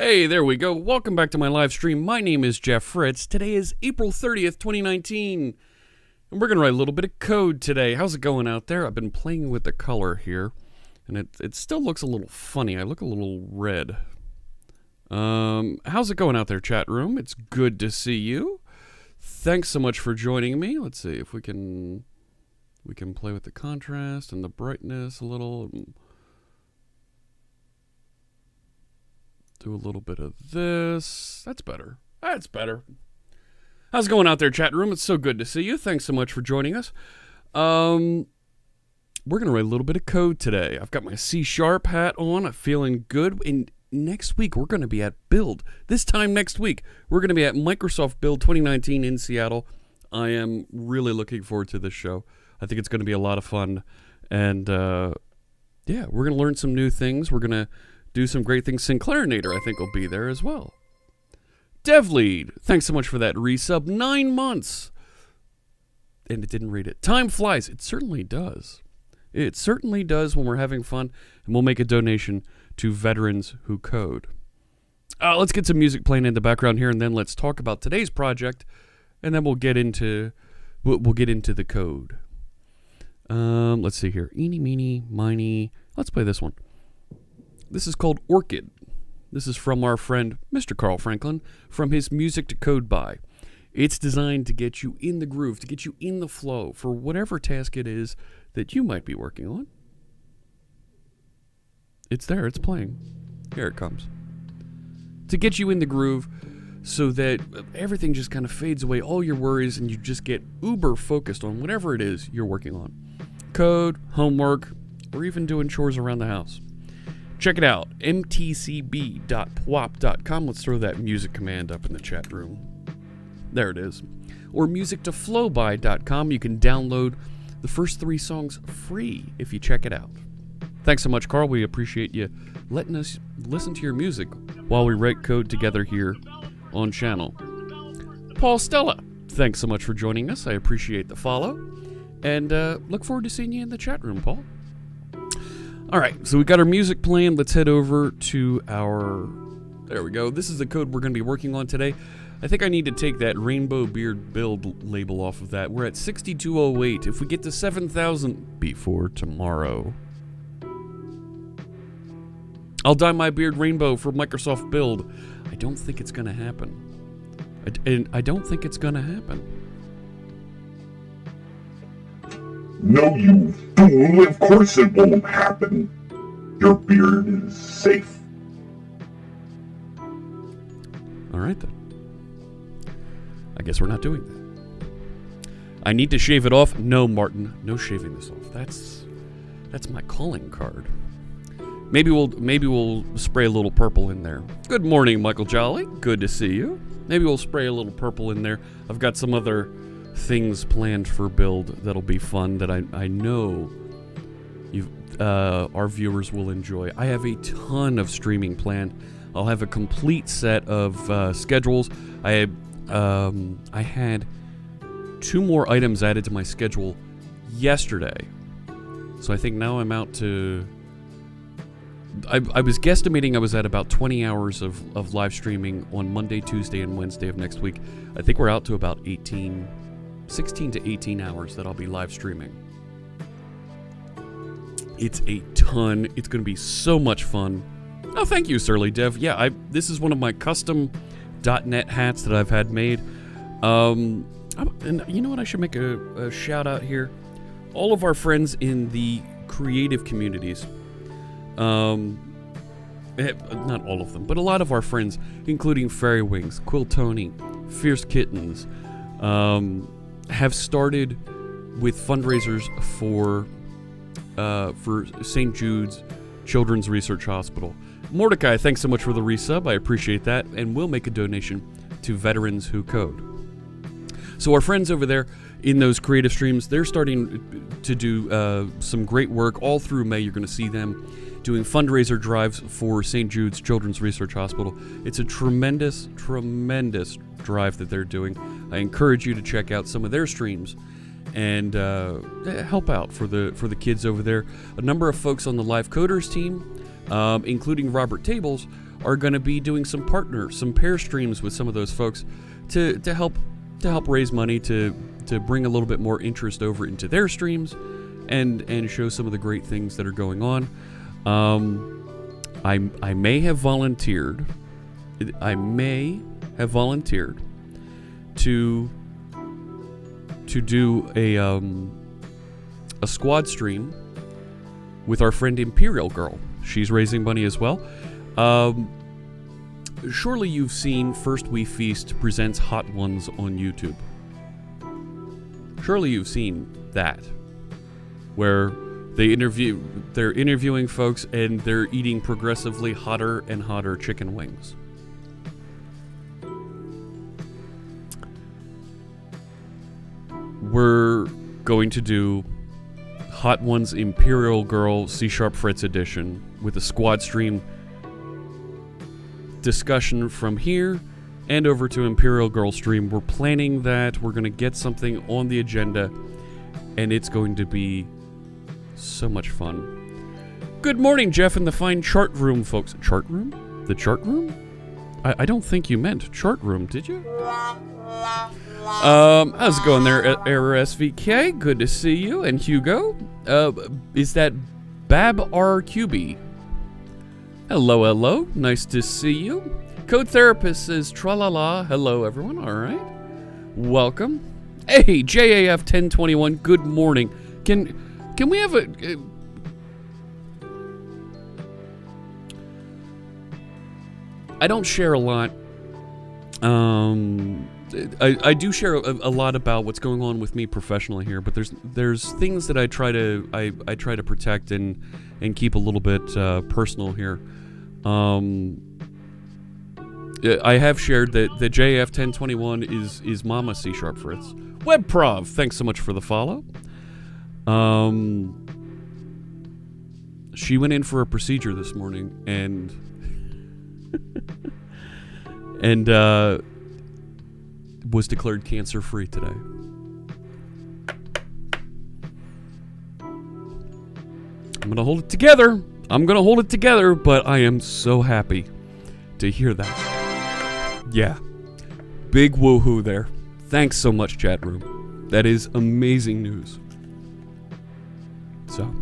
Hey, there we go. Welcome back to my live stream. My name is Jeff Fritz. Today is April 30th, 2019. And we're going to write a little bit of code today. How's it going out there? I've been playing with the color here. And it still looks a little funny. I look a little red. How's it going out there, chat room? It's good to see you. Thanks so much for joining me. Let's see if we can play with the contrast and the brightness a little. Do a little bit of this. That's better. That's better. How's it going out there, chat room? It's so good to see you. Thanks so much for joining us. We're going to write a little bit of code today. I've got my C# hat on. I'm feeling good. And next week, we're going to be at Build. This time next week, we're going to be at Microsoft Build 2019 in Seattle. I am really looking forward to this show. I think it's going to be a lot of fun. And, yeah, we're going to learn some new things. We're going to do some great things. Sinclairinator, I think, will be there as well. DevLead, thanks so much for that resub. 9 months. And it didn't read it. Time flies. It certainly does. It certainly does when we're having fun. And we'll make a donation to veterans who code. Let's get some music playing in the background here, and then let's talk about today's project. And then we'll get into the code. Let's see here. Eeny, meeny, miny. Let's play this one. This is called Orchid. This is from our friend, Mr. Carl Franklin, from his Music to Code By. It's designed to get you in the groove, to get you in the flow for whatever task it is that you might be working on. It's there, it's playing. Here it comes. To get you in the groove so that everything just kind of fades away, all your worries, and you just get uber focused on whatever it is you're working on. Code, homework, or even doing chores around the house. Check it out, mtcb.pwop.com. Let's throw that music command up in the chat room. There it is. Or musictoflowby.com. You can download the first 3 songs free if you check it out. Thanks so much, Carl. We appreciate you letting us listen to your music while we write code together here on channel. Paul Stella, thanks so much for joining us. I appreciate the follow. And look forward to seeing you in the chat room, Paul. All right, so we got our music playing. Let's head over to our... There we go. This is the code we're going to be working on today. I think I need to take that Rainbow Beard build label off of that. We're at 6208. If we get to 7,000 before tomorrow, I'll dye my beard rainbow for Microsoft Build. I don't think it's going to happen. I don't think it's going to happen. No, you fool. Of course it won't happen. Your beard is safe. All right, then. I guess we're not doing that. I need to shave it off. No, Martin. No shaving this off. That's my calling card. Maybe we'll spray a little purple in there. Good morning, Michael Jolly. Good to see you. Maybe we'll spray a little purple in there. I've got some other things planned for Build that'll be fun that I know our viewers will enjoy. I have a ton of streaming planned. I'll have a complete set of schedules. I had 2 more items added to my schedule yesterday, so I think now I'm out to... I was guesstimating I was at about 20 hours of live streaming on Monday, Tuesday, and Wednesday of next week. I think we're out to about 16 to 18 hours that I'll be live streaming. It's a ton. It's going to be so much fun. Oh, thank you, Surly Dev. Yeah, this is one of my custom .NET hats that I've had made. And you know what? I should make a shout out here. All of our friends in the creative communities, not all of them, but a lot of our friends, including Fairy Wings, Quill Tony, Fierce Kittens, have started with fundraisers for St. Jude's Children's Research Hospital. Mordecai, thanks so much for the resub. I appreciate that. And we'll make a donation to veterans who code. So our friends over there in those creative streams, they're starting to do some great work all through May. You're going to see them doing fundraiser drives for St. Jude's Children's Research Hospital. It's a tremendous, tremendous drive that they're doing. I encourage you to check out some of their streams and help out for the kids over there. A number of folks on the Live Coders team, including Robert Tables, are going to be doing some pair streams with some of those folks to help raise money to bring a little bit more interest over into their streams and show some of the great things that are going on. I may have volunteered. To do a squad stream with our friend Imperial Girl. She's raising money as well. Surely you've seen First We Feast presents Hot Ones on YouTube. Surely you've seen that, where they're interviewing folks and they're eating progressively hotter and hotter chicken wings. We're going to do Hot Ones Imperial Girl C# Fritz edition with a squad stream discussion from here and over to Imperial Girl stream. We're planning that. We're going to get something on the agenda, and it's going to be so much fun. Good morning, Jeff, in the fine chart room, folks. Chart room? The chart room? I don't think you meant chart room, did you? How's it going there, RSVK? Good to see you. And Hugo? Is that Bab RQB? Hello, hello. Nice to see you. Code Therapist says tra-la-la. Hello, everyone. All right. Welcome. Hey, JAF 1021. Good morning. Can we have a... I don't share a lot. I do share a lot about what's going on with me professionally here, but there's things that I try to protect and keep a little bit personal here. I have shared that the JF 1021 is Mama C# Fritz. WebProv, thanks so much for the follow. She went in for a procedure this morning and was declared cancer-free today. I'm gonna hold it together. But I am so happy to hear that. Yeah. Big woohoo there. Thanks so much, chat room. That is amazing news. So.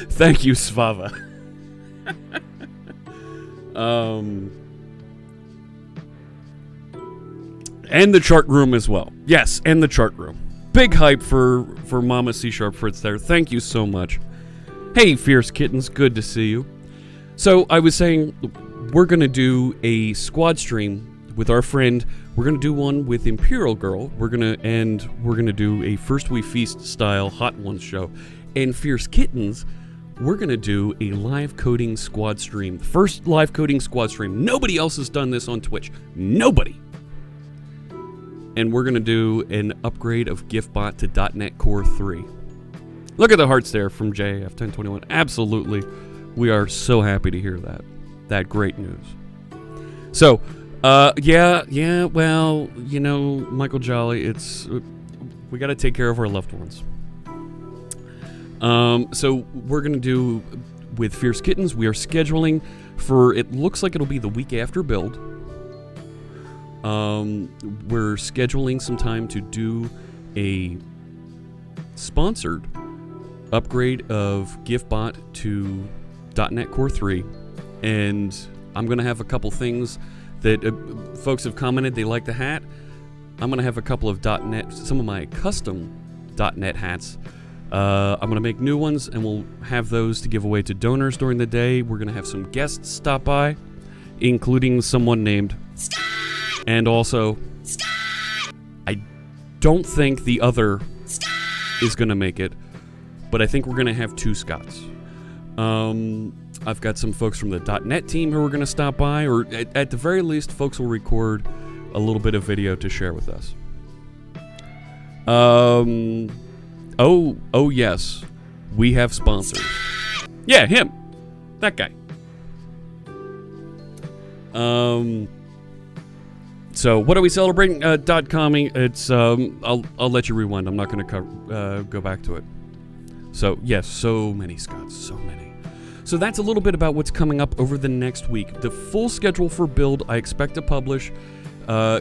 Thank you, Svava. And the chart room as well. Yes, and the chart room. Big hype for Mama C# Fritz there. Thank you so much. Hey, Fierce Kittens. Good to see you. So, I was saying, we're going to do a squad stream with our friend. We're going to do one with Imperial Girl. We're going to do a First We Feast style Hot Ones show. And Fierce Kittens, we're going to do a live coding squad stream. The first live coding squad stream. Nobody else has done this on Twitch. Nobody. And we're going to do an upgrade of GIFBot to .NET Core 3. Look at the hearts there from JF 1021. Absolutely. We are so happy to hear that. That great news. So, yeah, well, you know, Michael Jolly, we got to take care of our loved ones. So we're going to do, with Fierce Kittens, we are scheduling for, it looks like it'll be the week after build. We're scheduling some time to do a sponsored upgrade of GIFBot to .NET Core 3, and I'm going to have a couple things that folks have commented they like the hat. I'm going to have a couple of .NET, some of my custom .NET hats. I'm going to make new ones, and we'll have those to give away to donors during the day. We're going to have some guests stop by, including someone named Scott! And also, Scott! I don't think the other Scott! Is going to make it, but I think we're going to have two Scotts. I've got some folks from the .NET team who are going to stop by, or at the very least, folks will record a little bit of video to share with us. Oh yes, we have sponsors. Yeah, him, that guy. So what are we celebrating? .comming. It's I'll let you rewind. I'm not going to go back to it. So yes, so many Scots, so many. So that's a little bit about what's coming up over the next week. The full schedule for Build I expect to publish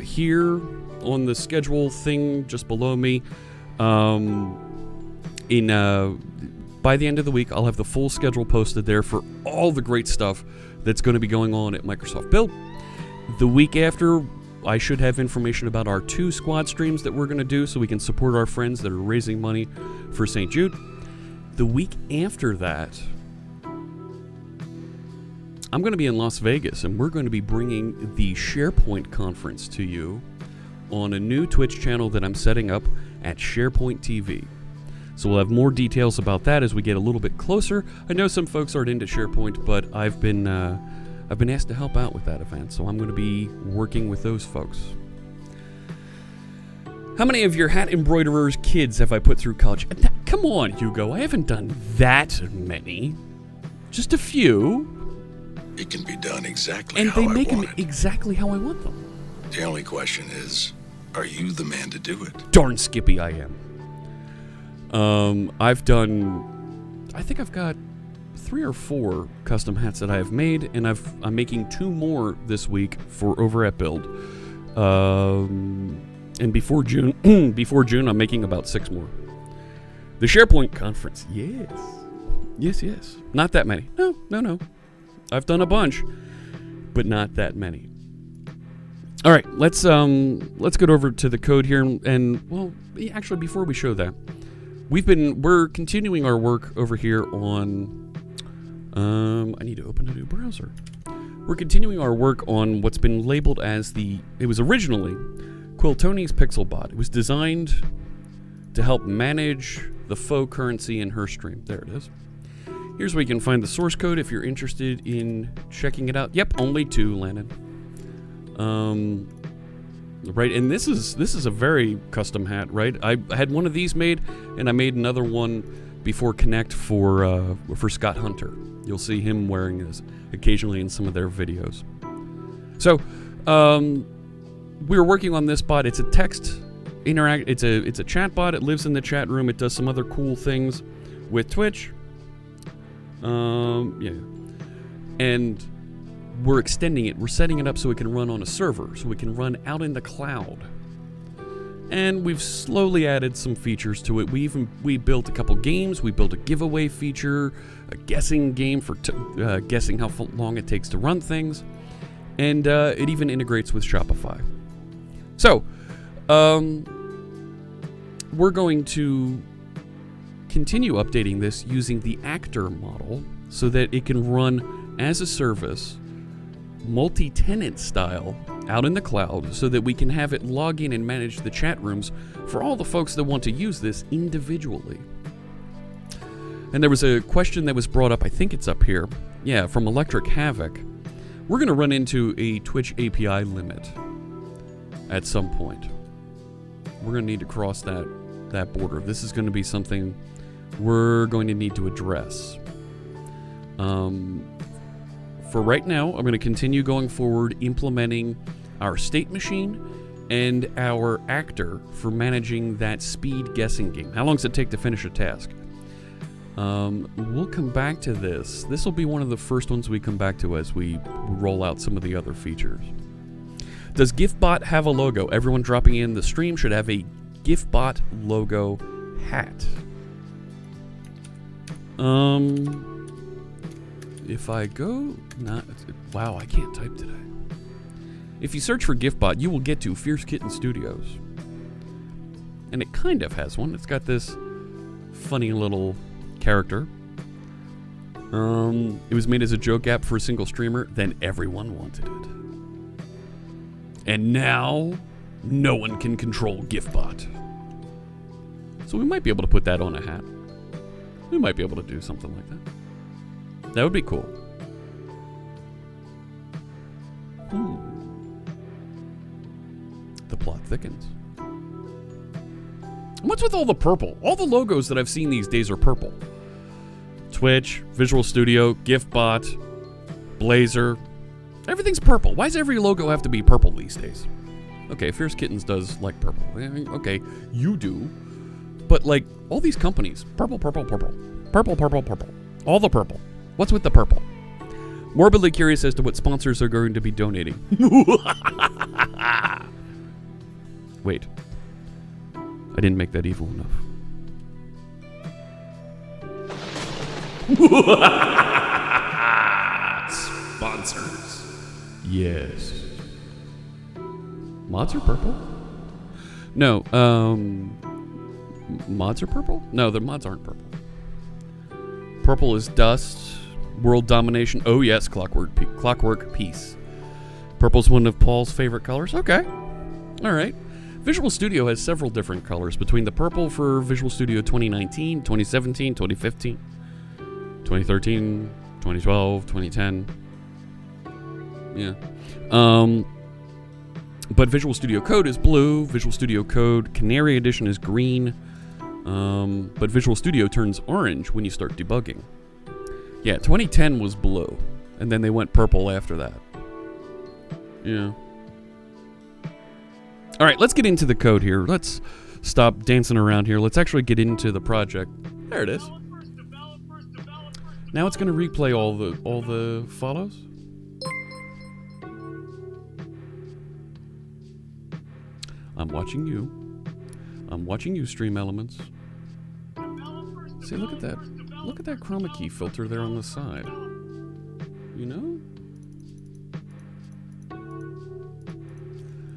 here on the schedule thing just below me. By the end of the week, I'll have the full schedule posted there for all the great stuff that's going to be going on at Microsoft Build. The week after, I should have information about our 2 squad streams that we're going to do so we can support our friends that are raising money for St. Jude. The week after that, I'm going to be in Las Vegas, and we're going to be bringing the SharePoint conference to you on a new Twitch channel that I'm setting up at SharePoint TV. So we'll have more details about that as we get a little bit closer. I know some folks aren't into SharePoint, but I've been asked to help out with that event, so I'm going to be working with those folks. How many of your hat embroiderers' kids have I put through college? Come on, Hugo, I haven't done that many. Just a few. It can be done exactly and how I want it. And they make them exactly how I want them. The only question is, are you the man to do it? Darn Skippy, I am. I've done, I think I've got 3 or 4 custom hats that I have made, and I'm making 2 more this week for over at Build. And before June, I'm making about 6 more. The SharePoint conference, yes. Not that many. No. I've done a bunch, but not that many. All right, let's get over to the code here, and well, actually, before we show that, we're continuing our work over here on. I need to open a new browser. We're continuing our work on what's been labeled as it was originally Quiltoni's PixelBot. It was designed to help manage the faux currency in her stream. There it is. Here's where you can find the source code if you're interested in checking it out. Yep, only 2 landed. Right, and this is a very custom hat, right? I had one of these made, and I made another one before Connect for Scott Hunter. You'll see him wearing this occasionally in some of their videos. So, we're working on this bot. It's a text interact. It's a chat bot. It lives in the chat room. It does some other cool things with Twitch. And we're extending it. We're setting it up so it can run on a server, so it can run out in the cloud. And we've slowly added some features to it. We built a couple games. We built a giveaway feature, a guessing game for guessing how long it takes to run things, and it even integrates with Shopify. So, we're going to continue updating this using the actor model so that it can run as a service, multi-tenant style, out in the cloud, so that we can have it log in and manage the chat rooms for all the folks that want to use this individually. And there was a question that was brought up, I think it's up here, from Electric Havoc. We're going to run into a Twitch API limit at some point. We're going to need to cross that border. This is going to be something we're going to need to address. For right now, I'm going to continue going forward implementing our state machine and our actor for managing that speed guessing game. How long does it take to finish a task? We'll come back to this. This will be one of the first ones we come back to as we roll out some of the other features. Does GiftBot have a logo? Everyone dropping in the stream should have a GiftBot logo hat. If I go, wow, I can't type today. If you search for GiftBot, you will get to Fierce Kitten Studios. And it kind of has one. It's got this funny little character. It was made as a joke app for a single streamer, then everyone wanted it. And now, no one can control GiftBot. So we might be able to put that on a hat. We might be able to do something like that. That would be cool. The plot thickens. What's with all the purple? All the logos that I've seen these days are purple. Twitch, Visual Studio, GiftBot, Blazor. Everything's purple. Why does every logo have to be purple these days? Okay, Fierce Kittens does like purple. Okay, you do. But like all these companies, purple, purple, purple. Purple, purple, purple. All the purple. What's with the purple? Morbidly curious as to what sponsors are going to be donating. Wait. I didn't make that evil enough. Sponsors. Yes. Mods are purple? No, mods are purple? No, the mods aren't purple. Purple is dust, world domination. Oh yes, clockwork peace. Purple's one of Paul's favorite colors. Okay. All right. Visual Studio has several different colors between the purple for Visual Studio 2019, 2017, 2015, 2013, 2012, 2010. Yeah. But Visual Studio Code is blue. Visual Studio Code Canary Edition is green. But Visual Studio turns orange when you start debugging. Yeah, 2010 was blue. And then they went purple after that. Yeah. All right, let's get into the code here. Let's stop dancing around here. Let's actually get into the project. There it is. Now it's going to replay all the follows. I'm watching you. I'm watching you, Stream Elements. See, look at that. Look at that chroma key filter there on the side. You know?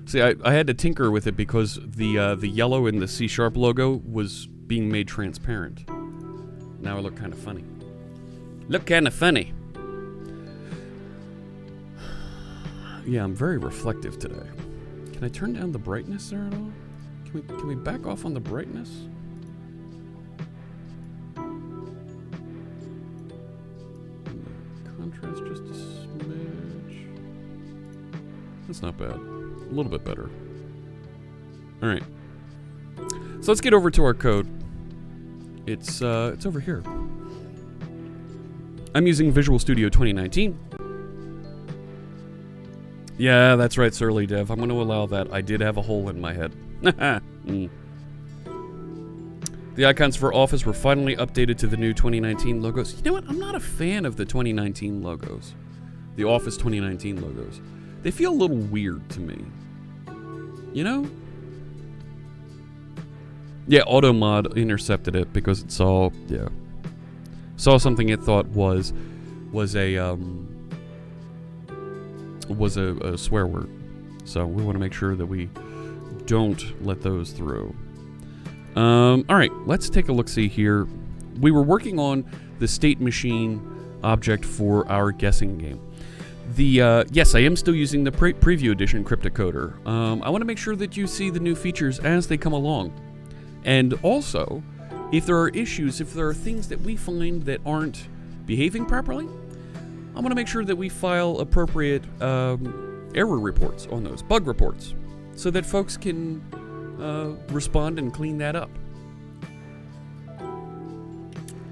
See, I had to tinker with it because the yellow in the C# logo was being made transparent. Now I look kind of funny. Look kind of funny. Yeah, I'm very reflective today. Can I turn down the brightness there at all? Can we back off on the brightness? And the contrast just a smidge. That's not bad. A little bit better. All right. So let's get over to our code. It's over here. I'm using Visual Studio 2019. Yeah, that's right, Surly Dev. I'm going to allow that. I did have a hole in my head. The icons for Office were finally updated to the new 2019 logos. You know what? I'm not a fan of the 2019 logos. The Office 2019 logos. They feel a little weird to me. You know? Yeah, AutoMod intercepted it because it saw something it thought was a swear word. So we want to make sure that we don't let those through. All right, let's take a look-see here. We were working on the state machine object for our guessing game. Yes, I am still using the preview edition Cryptocoder. I want to make sure that you see the new features as they come along. And also, if there are issues, if there are things that we find that aren't behaving properly, I want to make sure that we file appropriate error reports on those, bug reports, so that folks can respond and clean that up.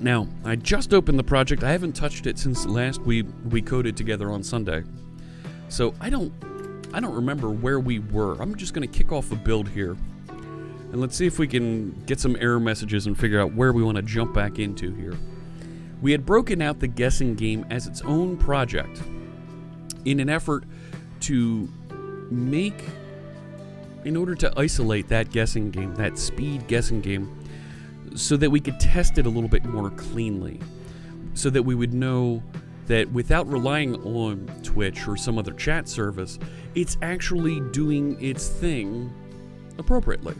Now, I just opened the project. I haven't touched it since last we coded together on Sunday. So I don't remember where we were. I'm just going to kick off a build here. And let's see if we can get some error messages and figure out where we want to jump back into here. We had broken out the guessing game as its own project in an effort to in order to isolate that guessing game, that speed guessing game, so that we could test it a little bit more cleanly, so that we would know that without relying on Twitch or some other chat service, it's actually doing its thing appropriately.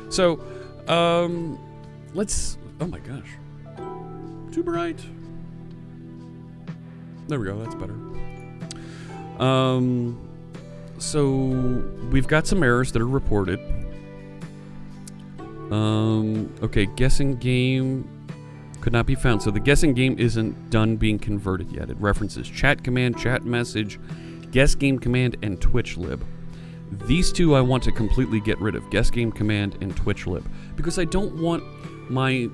So, let's... Oh my gosh. Too bright. There we go, that's better. So, we've got some errors that are reported. Okay, guessing game could not be found. So the guessing game isn't done being converted yet. It references chat command, chat message, guess game command, and Twitch lib. These two I want to completely get rid of, guess game command and Twitch lib, because I don't want my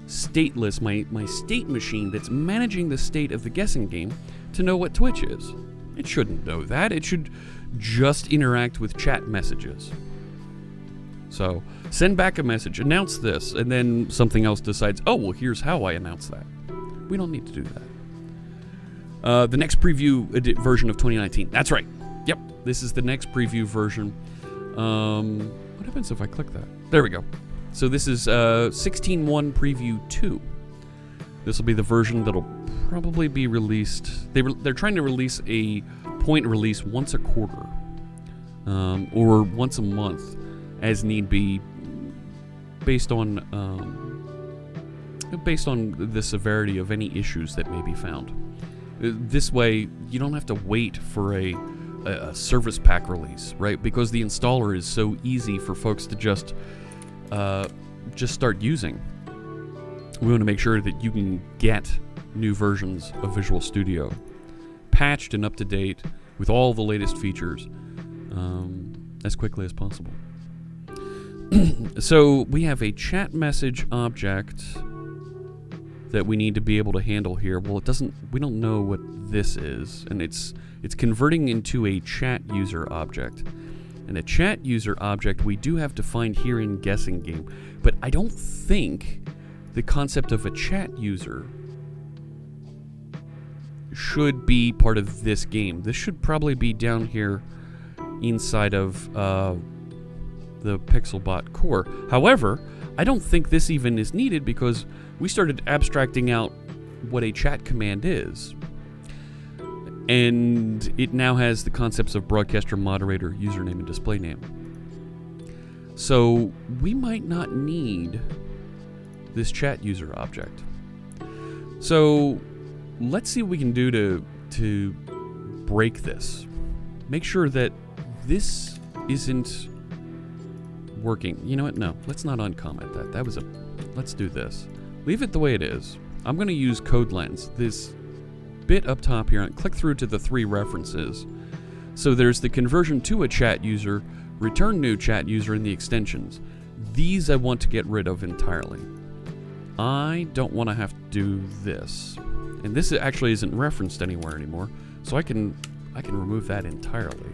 stateless, my state machine that's managing the state of the guessing game to know what Twitch is. It shouldn't know that. It should just interact with chat messages. So, send back a message, announce this, and then something else decides, oh, well, here's how I announce that. We don't need to do that. The next preview version of 2019. That's right. Yep, this is the next preview version. What happens if I click that? There we go. So this is 16.1 Preview 2. This will be the version that'll probably be released. They're trying to release a point release once a quarter, or once a month, as need be, based on the severity of any issues that may be found. This way, you don't have to wait for a service pack release, right? Because the installer is so easy for folks to just start using. We want to make sure that you can get new versions of Visual Studio patched and up to date with all the latest features as quickly as possible. So we have a chat message object that we need to be able to handle here. Well, we don't know what this is, and it's converting into a chat user object. And a chat user object we do have defined here in Guessing Game, but I don't think the concept of a chat user should be part of this game. This should probably be down here inside of the PixelBot core. However, I don't think this even is needed because we started abstracting out what a chat command is. And it now has the concepts of broadcaster, moderator, username, and display name. So we might not need this chat user object. So let's see what we can do to break this. Make sure that this isn't working. You know what? No, let's not uncomment that. Let's do this. Leave it the way it is. I'm going to use Code Lens. This bit up top here, and click through to the 3 references. So there's the conversion to a chat user, return new chat user, and the extensions. These I want to get rid of entirely. I don't want to have to do this. And this actually isn't referenced anywhere anymore, so I can remove that entirely.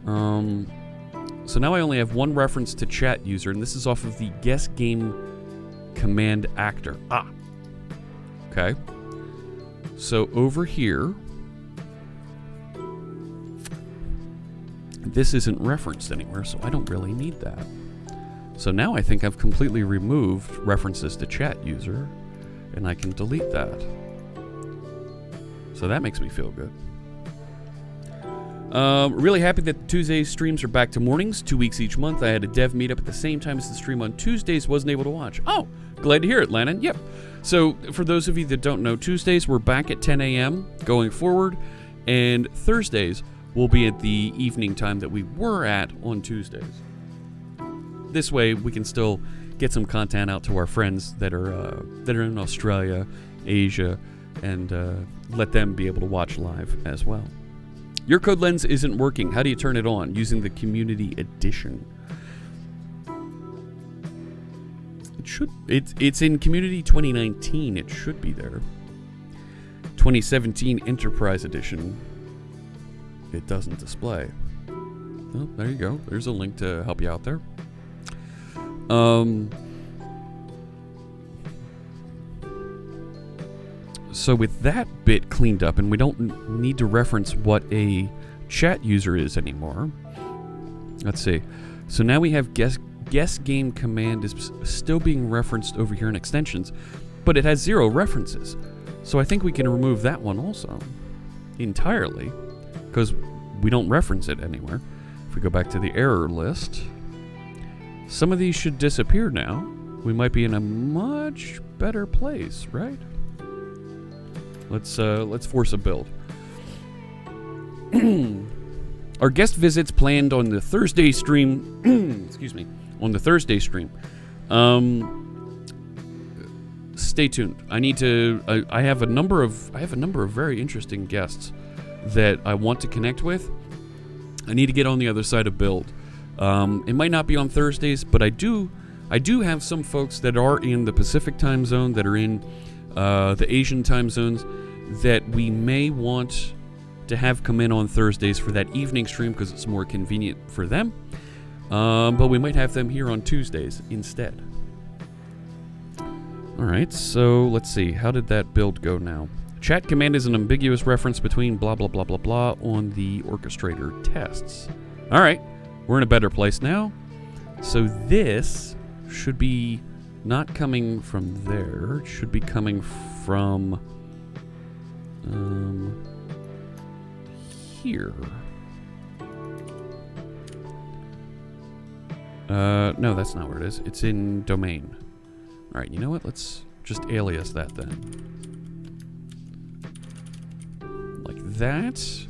So now I only have one reference to chat user, and this is off of the Guess Game command actor. Okay. So over here, this isn't referenced anywhere, so I don't really need that. So now I think I've completely removed references to chat user, and I can delete that. So that makes me feel good. Really happy that the Tuesday streams are back to mornings, 2 weeks each month. I had a dev meetup at the same time as the stream on Tuesdays, wasn't able to watch. Oh, glad to hear it, Lannon. Yep. So for those of you that don't know, Tuesdays we're back at 10 a.m. going forward, and Thursdays will be at the evening time that we were at on Tuesdays. This way we can still get some content out to our friends that are in Australia, Asia, and let them be able to watch live as well. Your Code Lens isn't working. How do you turn it on? Using the Community Edition. It's in Community 2019. It should be there. 2017 Enterprise Edition. It doesn't display. Oh, there you go. There's a link to help you out there. So with that bit cleaned up, and we don't need to reference what a chat user is anymore. Let's see. So now we have guess game command is still being referenced over here in extensions, but it has 0 references. So I think we can remove that one also entirely because we don't reference it anywhere. If we go back to the error list, some of these should disappear now. We might be in a much better place, right? Let's force a build. Our guest visits planned on the Thursday stream. Excuse me. On the Thursday stream. Stay tuned. I have a number of very interesting guests that I want to connect with. I need to get on the other side of build. It might not be on Thursdays, but I do have some folks that are in the Pacific time zone, that are in the Asian time zones, that we may want to have come in on Thursdays for that evening stream because it's more convenient for them. But we might have them here on Tuesdays instead. Alright, so let's see. How did that build go now? Chat command is an ambiguous reference between blah blah blah blah blah on the orchestrator tests. Alright, we're in a better place now. So this should be not coming from there. It should be coming from here. No, that's not where it is. It's in domain. Alright, you know what? Let's just alias that then. Like that.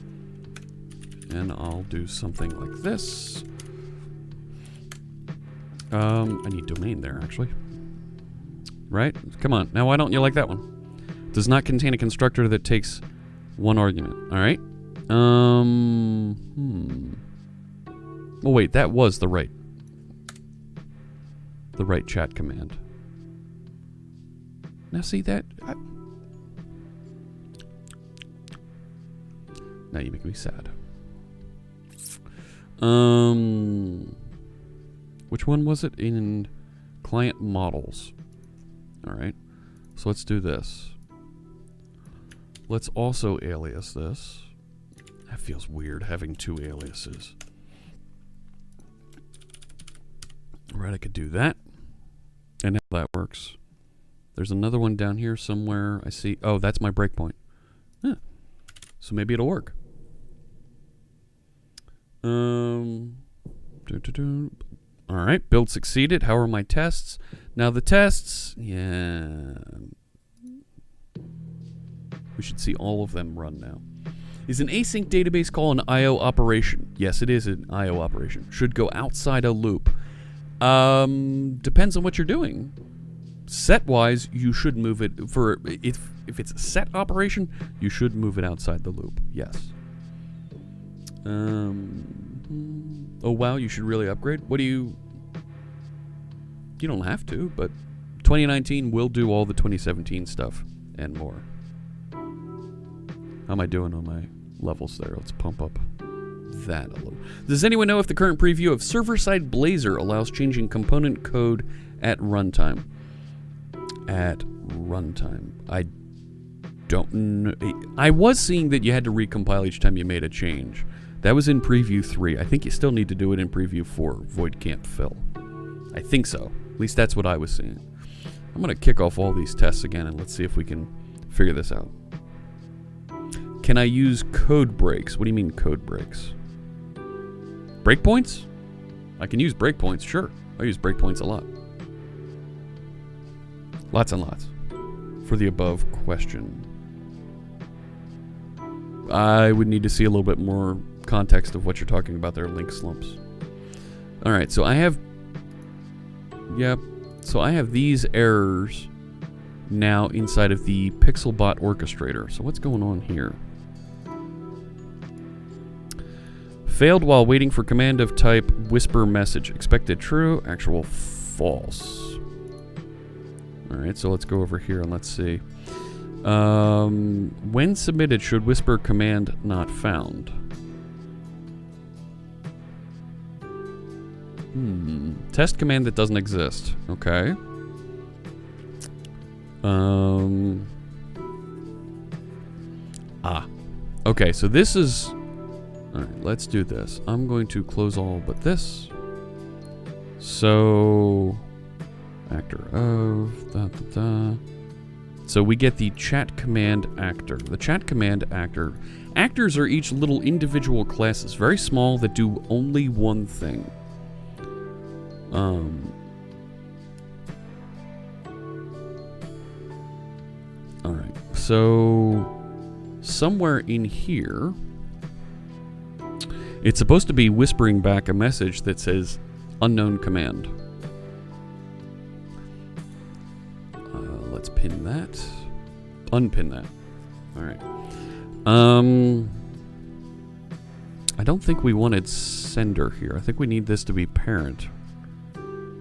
And I'll do something like this. I need domain there, actually. Right? Come on. Now, why don't you like that one? Does not contain a constructor that takes one argument. Alright. Oh, wait. That was the right chat command. Now, see that? Now you make me sad. Which one was it? In client models. Alright. So let's do this. Let's also alias this. That feels weird, having two aliases. Alright, I could do that. And how that works. There's another one down here somewhere. I see. Oh, that's my breakpoint. Huh. So maybe it'll work. Alright, build succeeded. How are my tests? Now the tests, yeah. We should see all of them run now. Is an async database call an I/O operation? Yes, it is an I/O operation. Should go outside a loop. Depends on what you're doing. Set-wise, you should move it for if it's a set operation, you should move it outside the loop. Yes. Oh wow, you should really upgrade. What do you don't have to, but 2019 will do all the 2017 stuff and more. How am I doing on my levels there? Let's pump up that a little. Does anyone know if the current preview of server-side Blazor allows changing component code at runtime? At runtime. I don't know. I was seeing that you had to recompile each time you made a change. That was in preview 3. I think you still need to do it in preview 4. Void can't fill. I think so. At least that's what I was seeing. I'm going to kick off all these tests again and let's see if we can figure this out. Can I use code breaks? What do you mean code breaks? Breakpoints? I can use breakpoints, sure. I use breakpoints a lot. Lots and lots. For the above question. I would need to see a little bit more context of what you're talking about there, link slumps. Alright, so I have... Yep. So I have these errors now inside of the PixelBot orchestrator. So what's going on here? Failed while waiting for command of type whisper message. Expected true, actual false. Alright, so let's go over here and let's see. When submitted, should whisper command not found? Test command that doesn't exist. Okay. Okay, so this is... Alright, let's do this. I'm going to close all but this. So... Actor of... So we get the chat command actor. The chat command actor. Actors are each little individual classes, very small, that do only one thing. Alright, so somewhere in here, it's supposed to be whispering back a message that says unknown command. Let's pin that. Unpin that. Alright. I don't think we wanted sender here. I think we need this to be parent,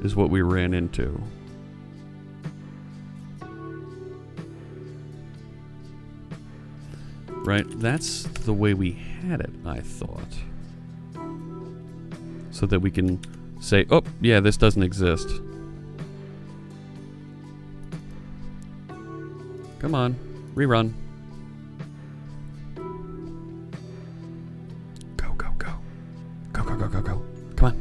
is what we ran into. Right, that's the way we had it, I thought. So that we can say, oh, yeah, this doesn't exist. Come on. Rerun. Go, go, go. Go, go, go, go, go. Come on.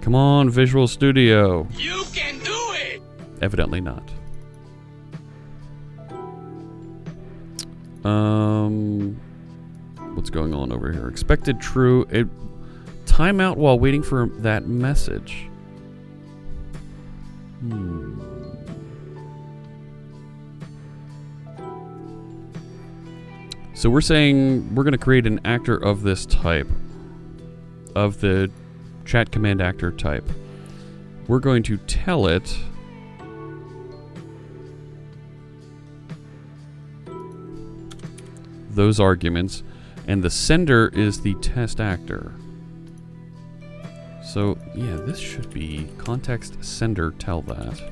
Come on, Visual Studio. You can do it! Evidently not. What's going on over here? Expected true. Timeout while waiting for that message. So we're saying we're going to create an actor of this type. Of the chat command actor type. We're going to tell it those arguments, and the sender is the test actor. So yeah, this should be context sender tell that.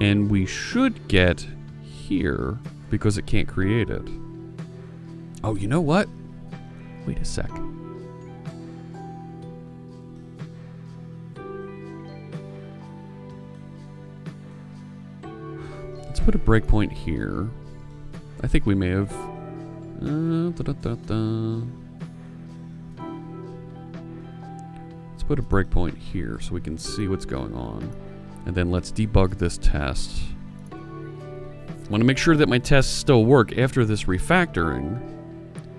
And we should get here because it can't create it. Oh, you know what? Wait a sec. Let's put a breakpoint here. I think we may have... Let's put a breakpoint here so we can see what's going on. And then let's debug this test. I want to make sure that my tests still work after this refactoring,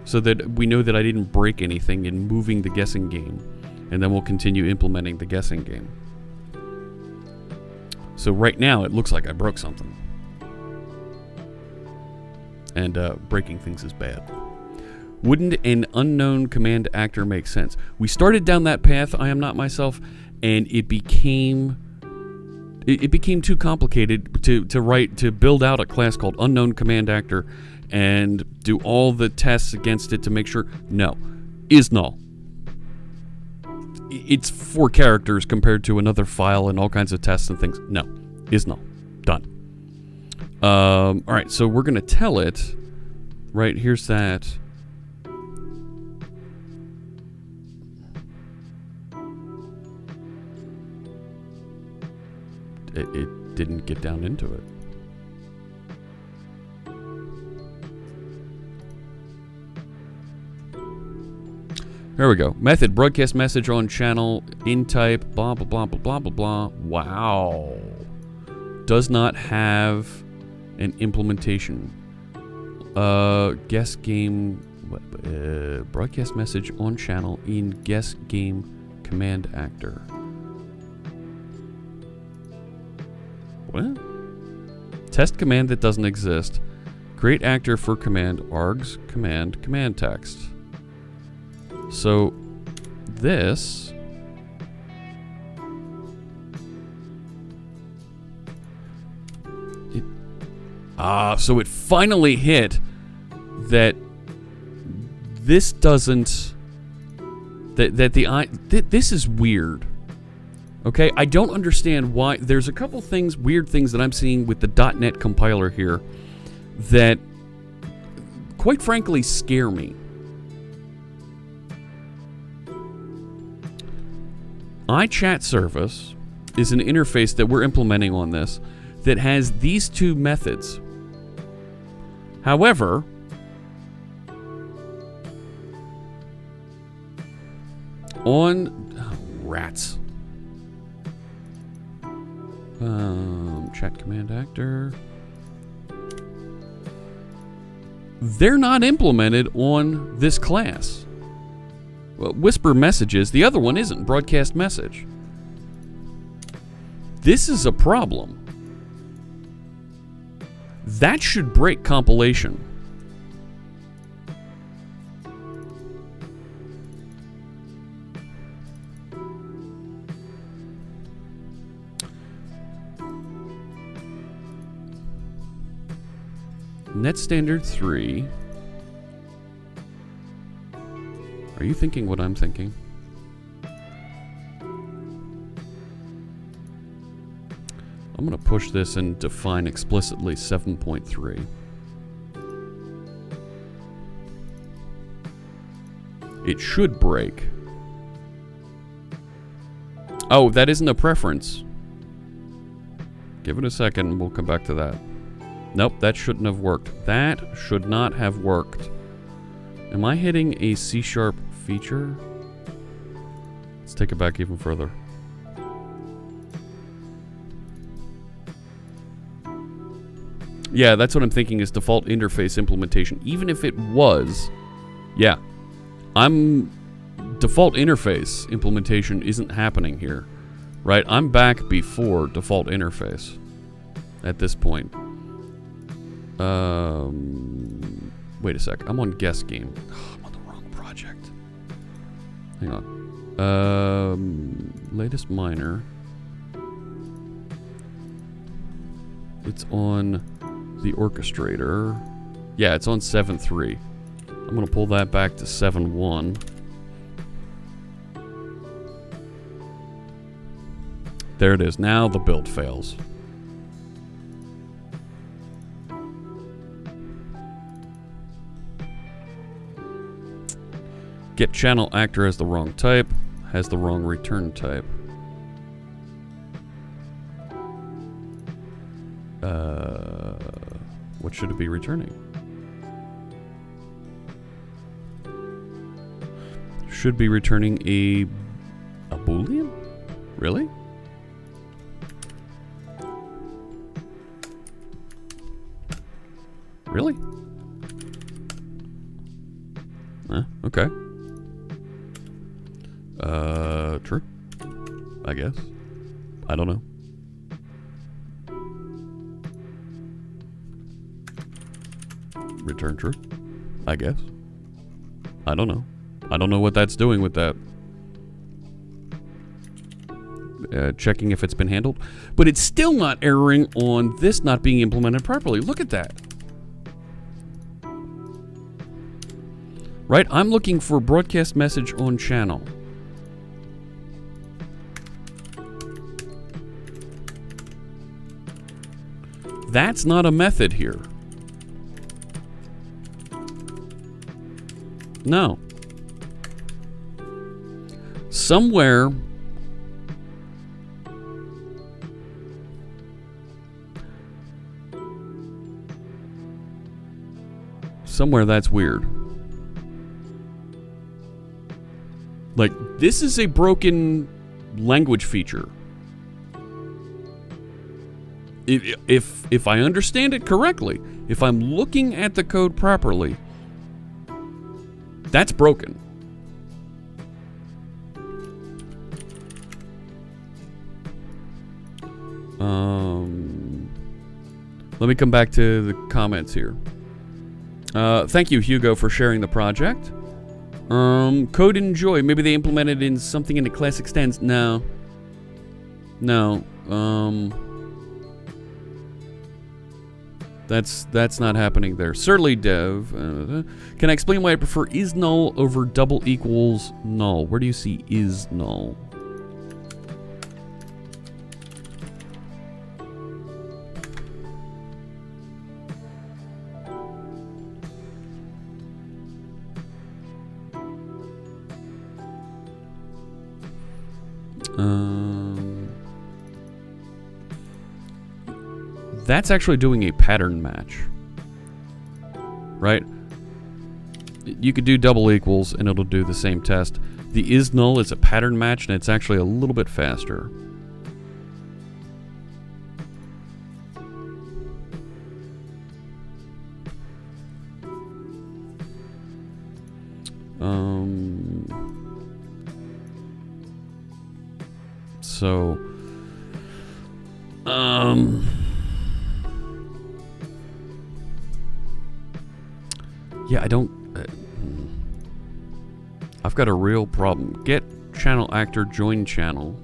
so that we know that I didn't break anything in moving the guessing game. And then we'll continue implementing the guessing game. So right now it looks like I broke something. And breaking things is bad. Wouldn't an unknown command actor make sense? We started down that path, I am not myself, and it became too complicated to build out a class called unknown command actor and do all the tests against it to make sure. No, is null. It's 4 characters compared to another file and all kinds of tests and things. No, is null. Done. All right, so we're gonna tell it. Right, here's that. It didn't get down into it. There we go. Method, broadcast message on channel, in type, blah, blah, blah, blah, blah, blah, blah. Wow. Does not have an implementation. Guest game, broadcast message on channel in guest game command actor. What? Test command that doesn't exist. Create actor for command args command text. So this so it finally hit that this doesn't this is weird. Okay, I don't understand why. There's a couple things, weird things that I'm seeing with the .NET compiler here that, quite frankly, scare me. iChat service is an interface that we're implementing on this that has these 2 methods. However, rats. Chat command actor. They're not implemented on this class. Well, whisper messages. The other one isn't. Broadcast message. This is a problem. That should break compilation. Net standard 3. Are you thinking what I'm thinking? I'm going to push this and define explicitly 7.3. It should break. Oh, that isn't a preference. Give it a second and we'll come back to that. Nope, that shouldn't have worked. That should not have worked. Am I hitting a C# feature? Let's take it back even further. Yeah, that's what I'm thinking is default interface implementation. Even if it was, yeah. Default interface implementation isn't happening here. Right? I'm back before default interface at this point. Wait a sec. I'm on guest game. Oh, I'm on the wrong project. Hang on. Latest minor. It's on the orchestrator. Yeah, it's on 7.3. I'm going to pull that back to 7.1. There it is. Now the build fails. Get channel actor has the wrong type, has the wrong return type. What should it be returning? Should be returning a Boolean? Really? Really? Okay. True. I guess. I don't know. Return true. I guess. I don't know. I don't know what that's doing with that. Checking if it's been handled. But it's still not erroring on this not being implemented properly. Look at that. Right? I'm looking for broadcast message on channel. That's not a method here. No. Somewhere that's weird. Like, this is a broken language feature. If I understand it correctly, if I'm looking at the code properly, that's broken. Let me come back to the comments here. Thank you, Hugo, for sharing the project. Code enjoy. Maybe they implemented in something in the classic stands. No. That's not happening there. Certainly, Dev. Can I explain why I prefer is null over double equals null? Where do you see is null? That's actually doing a pattern match, right? You could do double equals and it'll do the same test. The is null is a pattern match and it's actually a little bit faster. Yeah, I don't... I've got a real problem. Get channel actor, join channel.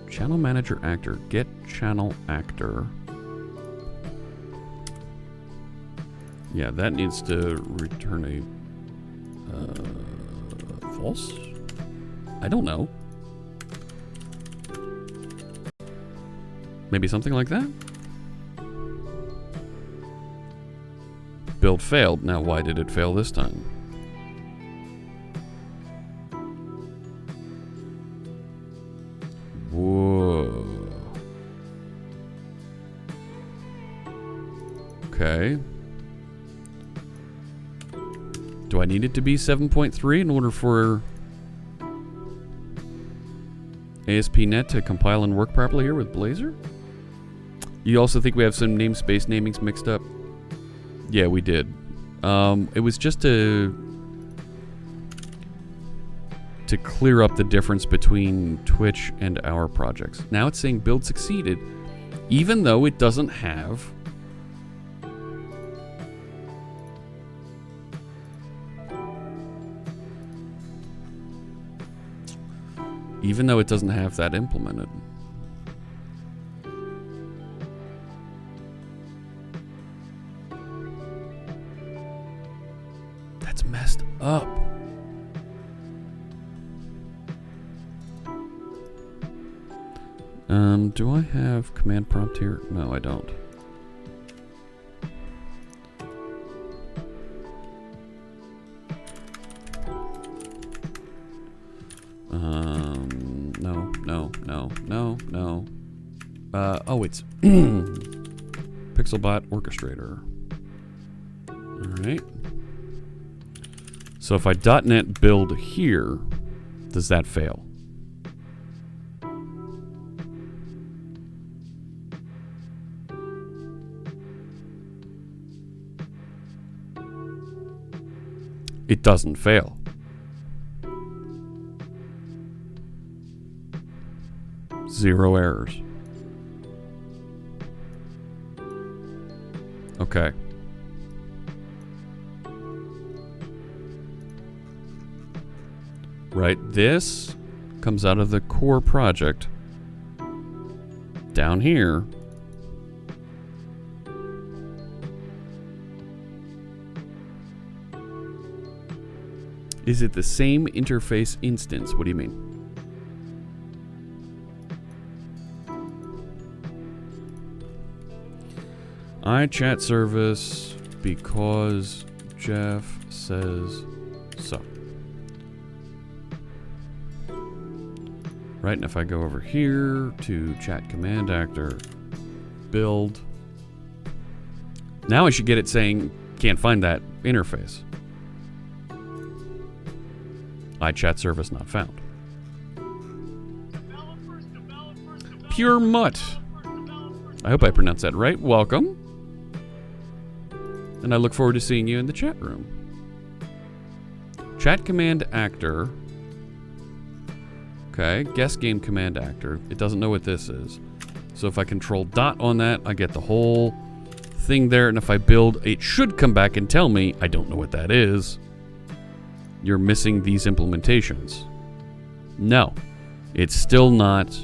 Channel manager actor, get channel actor. Yeah, that needs to return a false? I don't know. Maybe something like that? Build failed. Now, why did it fail this time? Whoa. Do I need it to be 7.3 in order for ASP.NET to compile and work properly here with Blazor? You also think we have some namespace namings mixed up? Yeah, we did. It was just to clear up the difference between Twitch and our projects. Now it's saying build succeeded, even though it doesn't have that implemented. That's messed up. Do I have command prompt here? No, I don't. No. Oh, it's PixelBot Orchestrator. Alright. So if I .NET build here, does that fail? It doesn't fail. Zero errors. Okay. Right, this comes out of the core project. Down here. Is it the same interface instance? What do you mean? iChat service because Jeff says so. Right, and if I go over here to chat command actor, build. Now I should get it saying can't find that interface. iChat service not found. Pure mutt. I hope I pronounced that right. Welcome. And I look forward to seeing you in the chat room. Chat command actor. Okay, guest game command actor. It doesn't know what this is. So if I control dot on that, I get the whole thing there. And if I build, it should come back and tell me, I don't know what that is. You're missing these implementations. No, it's still not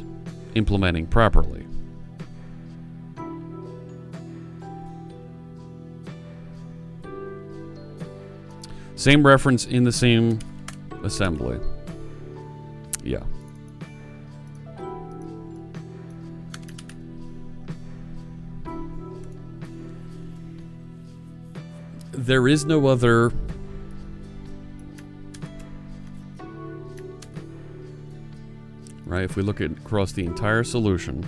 implementing properly. Same reference in the same assembly. Yeah. There is no other right? If we look at across the entire solution,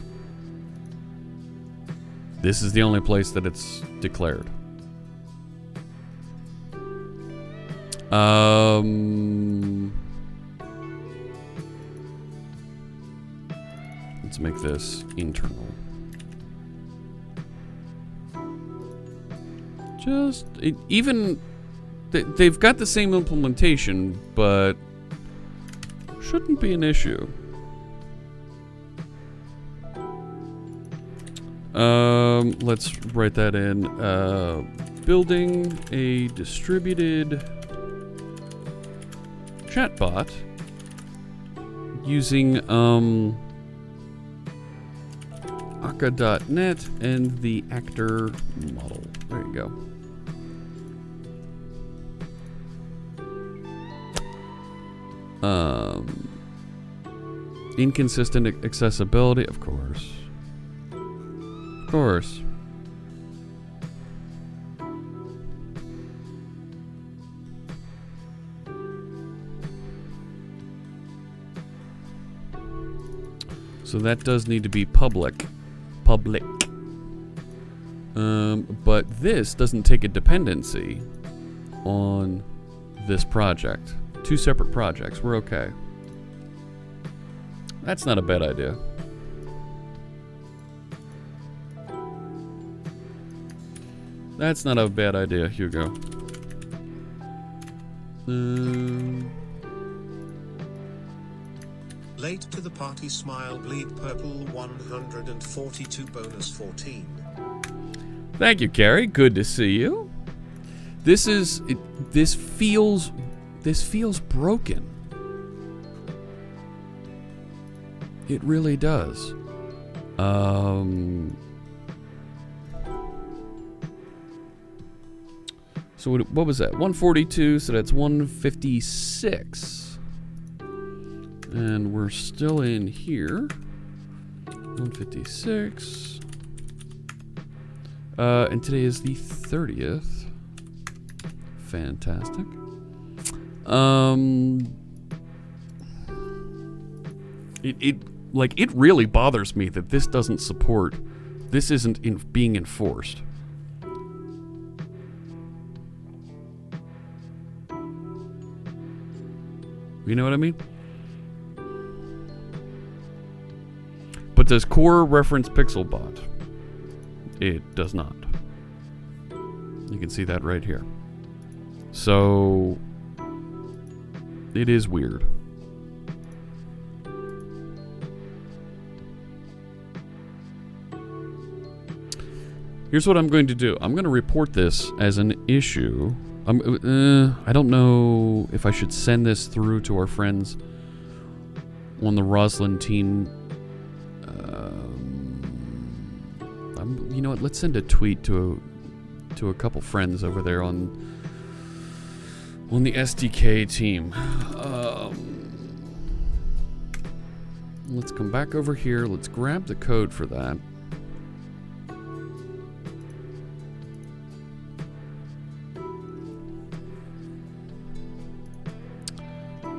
this is the only place that it's declared. Let's make this internal. Just even they've got the same implementation, but shouldn't be an issue. Let's write that in. Building a distributed chatbot using Akka.net and the actor model. There you go. Inconsistent accessibility, of course. Of course. So that does need to be public. Public. But this doesn't take a dependency on this project. 2 separate projects. We're okay. That's not a bad idea. That's not a bad idea, Hugo. Late to the party, smile, bleed purple 142 bonus 14. Thank you, Carrie. Good to see you. This feels broken. It really does. So what was that? 142, so that's 156. And we're still in here. 156. And today is the 30th. Fantastic. It really bothers me that this doesn't support. This isn't being enforced. You know what I mean? But does core reference PixelBot? It does not. You can see that right here. So it is weird. Here's what I'm going to do. I'm going to report this as an issue. I don't know if I should send this through to our friends on the Roslyn team. You know what? Let's send a tweet to a couple friends over there on the SDK team. Let's come back over here. Let's grab the code for that.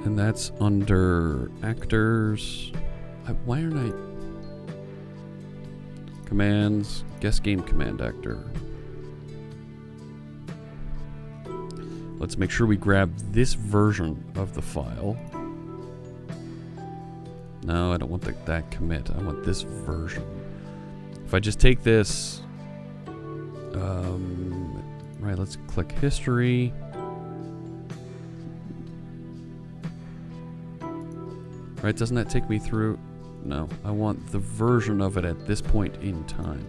And that's under actors. Why aren't I? Commands, guest game command actor. Let's make sure we grab this version of the file. No, I don't want that commit. I want this version. If I just take this, right, let's click history. Right, doesn't that take me through? No, I want the version of it at this point in time.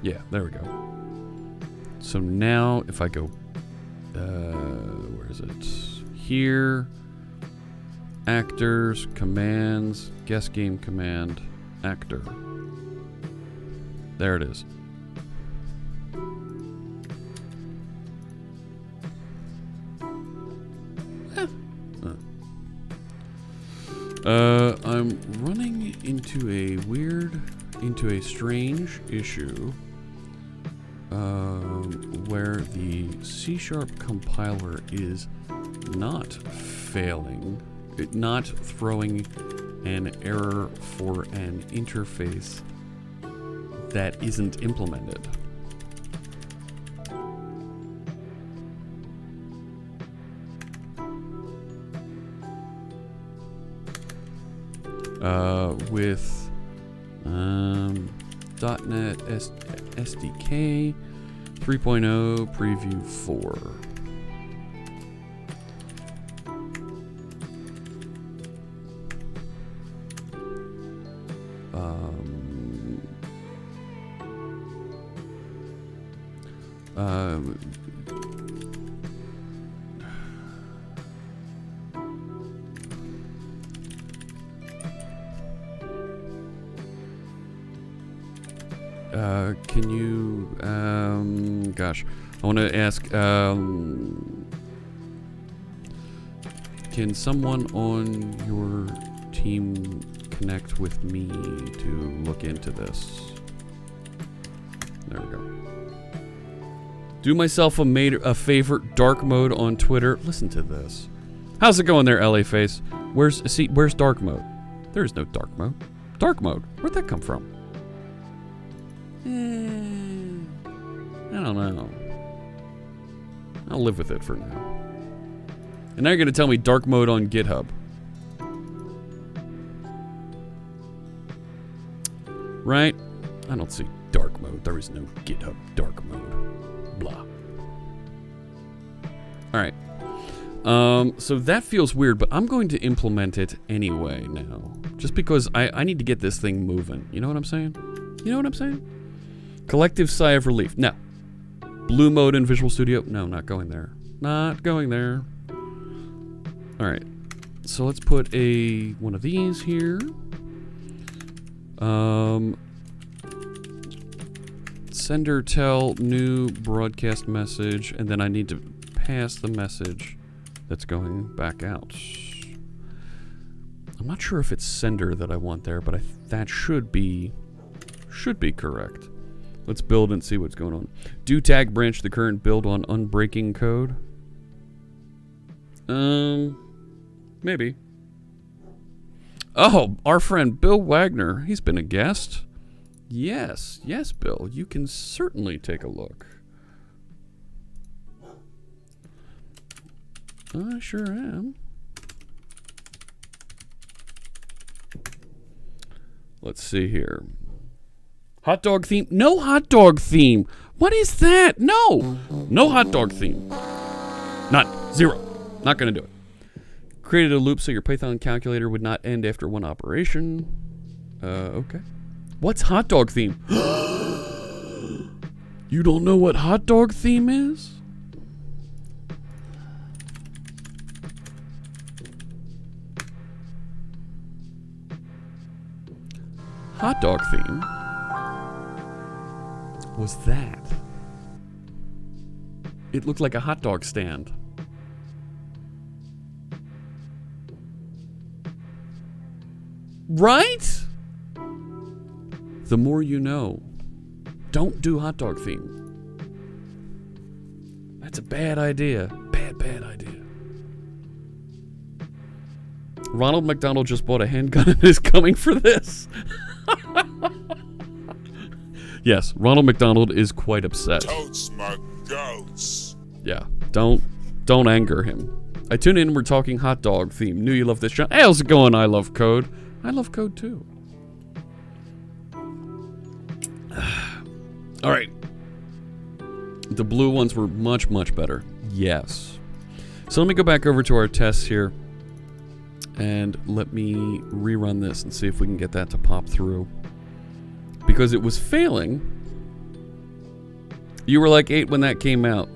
Yeah, there we go. So now if I go, where is it? Here, actors, commands, guest game command, actor. There it is. I'm running into a strange issue where the C# compiler is not failing, not throwing an error for an interface that isn't implemented. With .NET SDK 3.0 Preview 4. Can you, gosh, I want to ask, can someone on your team connect with me to look into this? There we go. Do myself a favor, dark mode on Twitter. Listen to this. How's it going there, LA Face? Where's dark mode? There is no dark mode. Dark mode? Where'd that come from? I don't don't know. I'll live with it for now. And now you're going to tell me dark mode on GitHub. Right? I don't see dark mode. There is no GitHub dark mode. Blah. Alright. So that feels weird, but I'm going to implement it anyway now. Just because I need to get this thing moving. You know what I'm saying? You know what I'm saying? Collective sigh of relief. No. Blue mode in Visual Studio. No, not going there. Not going there. Alright. So let's put one of these here. Sender tell new broadcast message, and then I need to pass the message that's going back out. I'm not sure if it's sender that I want there, but that should be correct. Let's build and see what's going on. Do tag branch the current build on unbreaking code? Maybe. Oh, our friend Bill Wagner. He's been a guest. Yes, Bill. You can certainly take a look. I sure am. Let's see here. Hot dog theme? No hot dog theme. What is that? No. No hot dog theme. None. Zero. Not going to do it. Created a loop so your Python calculator would not end after one operation. Okay. What's hot dog theme? You don't know what hot dog theme is? Hot dog theme was that. It looked like a hot dog stand. Right? The more you know. Don't do hot dog theme. That's a bad idea. Bad idea. Ronald McDonald just bought a handgun and is coming for this. Yes, Ronald McDonald is quite upset. Totes my goats. Yeah, don't anger him. I tune in, we're talking hot dog theme. Knew you loved this show. Hey, how's it going? I love code. I love code too. All right. The blue ones were much, much better. Yes. So let me go back over to our tests here. And let me rerun this and see if we can get that to pop through. Because it was failing. You were like 8 when that came out.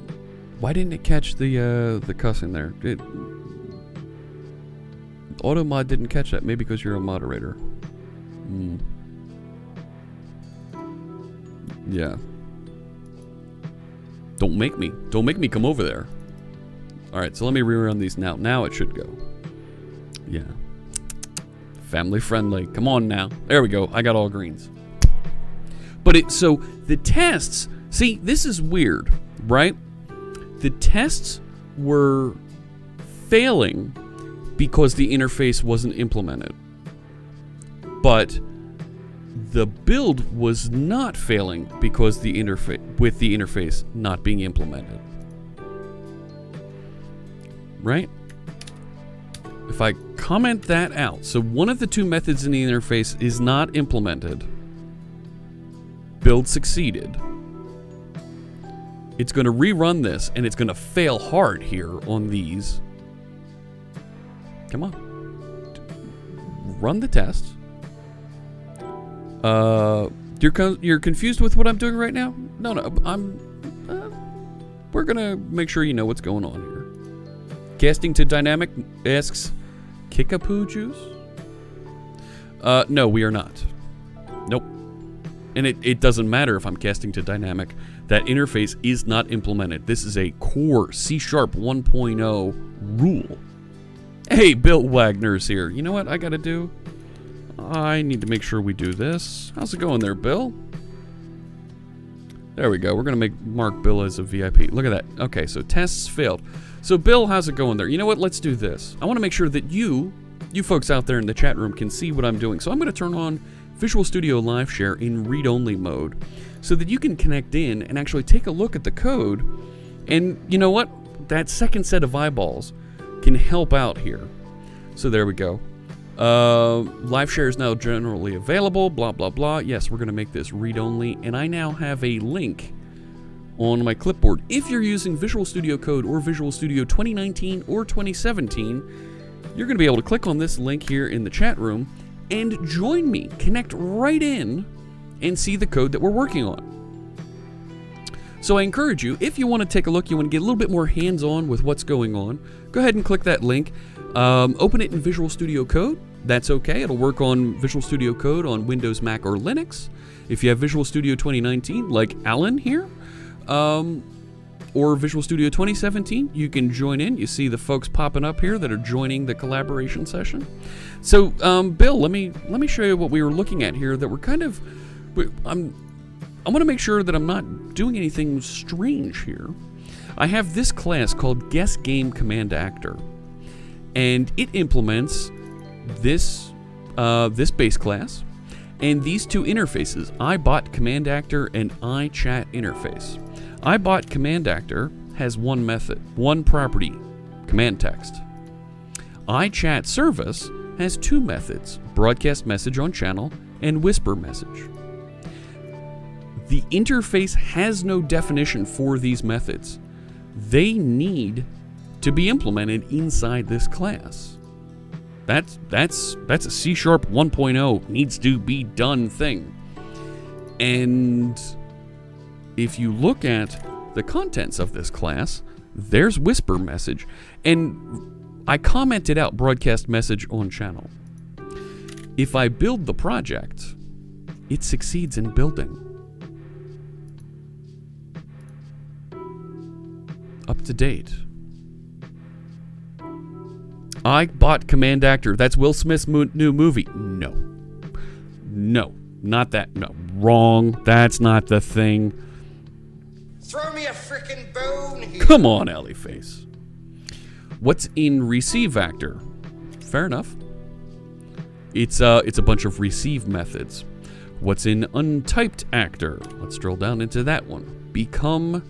Why didn't it catch the cussing there? AutoMod didn't catch that. Maybe because you're a moderator. Yeah. Don't make me come over there. Alright, so let me rerun these now. Now it should go. Yeah. Family friendly. Come on now. There we go. I got all greens. But so the tests, see, this is weird, right? The tests were failing because the interface wasn't implemented. But the build was not failing because the interface not being implemented. Right? If I comment that out, so one of the two methods in the interface is not implemented. Build succeeded. It's going to rerun this, and it's going to fail hard here on these. Come on. Run the test. You're confused with what I'm doing right now? No, we're going to make sure you know what's going on here. Casting to dynamic asks, Kickapoo juice? No, we are not. Nope. And it doesn't matter if I'm casting to dynamic. That interface is not implemented. This is a core C# 1.0 rule. Hey, Bill Wagner's here. You know what I gotta do? I need to make sure we do this. How's it going there, Bill? There we go. We're gonna mark Bill as a VIP. Look at that. Okay, so tests failed. So Bill, how's it going there? You know what? Let's do this. I want to make sure that you folks out there in the chat room can see what I'm doing. So I'm going to turn on Visual Studio Live Share in read-only mode so that you can connect in and actually take a look at the code. And you know what? That second set of eyeballs can help out here. So there we go. Live Share is now generally available, blah, blah, blah. Yes, we're going to make this read-only, and I now have a link on my clipboard. If you're using Visual Studio Code or Visual Studio 2019 or 2017, you're going to be able to click on this link here in the chat room and join me, connect right in, and see the code that we're working on. So I encourage you, if you want to take a look, you want to get a little bit more hands-on with what's going on, go ahead and click that link. Open it in Visual Studio Code. That's okay. It'll work on Visual Studio Code on Windows, Mac, or Linux. If you have Visual Studio 2019, like Alan here, or Visual Studio 2017, you can join in. You see the folks popping up here that are joining the collaboration session. So, Bill, let me show you what we were looking at here. That we're kind of, I want to make sure that I'm not doing anything strange here. I have this class called Guess Game Command Actor, and it implements this base class and these two interfaces, iBot Command Actor and iChat interface. iBot Command Actor has one method, one property, command text. iChat service has two methods, broadcast message on channel and whisper message. The interface has no definition for these methods. They need to be implemented inside this class. That's a C# 1.0 needs to be done thing. And if you look at the contents of this class, there's whisper message. And I commented out broadcast message on channel. If I build the project, it succeeds in building. Up to date. iBot Command Actor. That's Will Smith's new movie. No. No. Not that. No. Wrong. That's not the thing. Throw me a frickin' bone here. Come on, Alley Face. What's in Receive Actor? Fair enough. It's a bunch of receive methods. What's in Untyped Actor? Let's drill down into that one. Become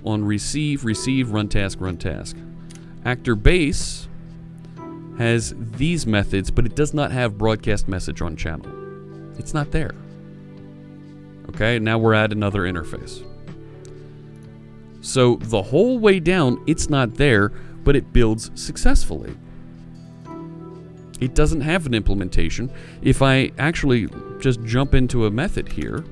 on receive, run task, run task. Actor Base has these methods, but it does not have broadcast message on channel. It's not there. Okay, now we're at another interface. So the whole way down, it's not there, but it builds successfully. It doesn't have an implementation. If I actually just jump into a method here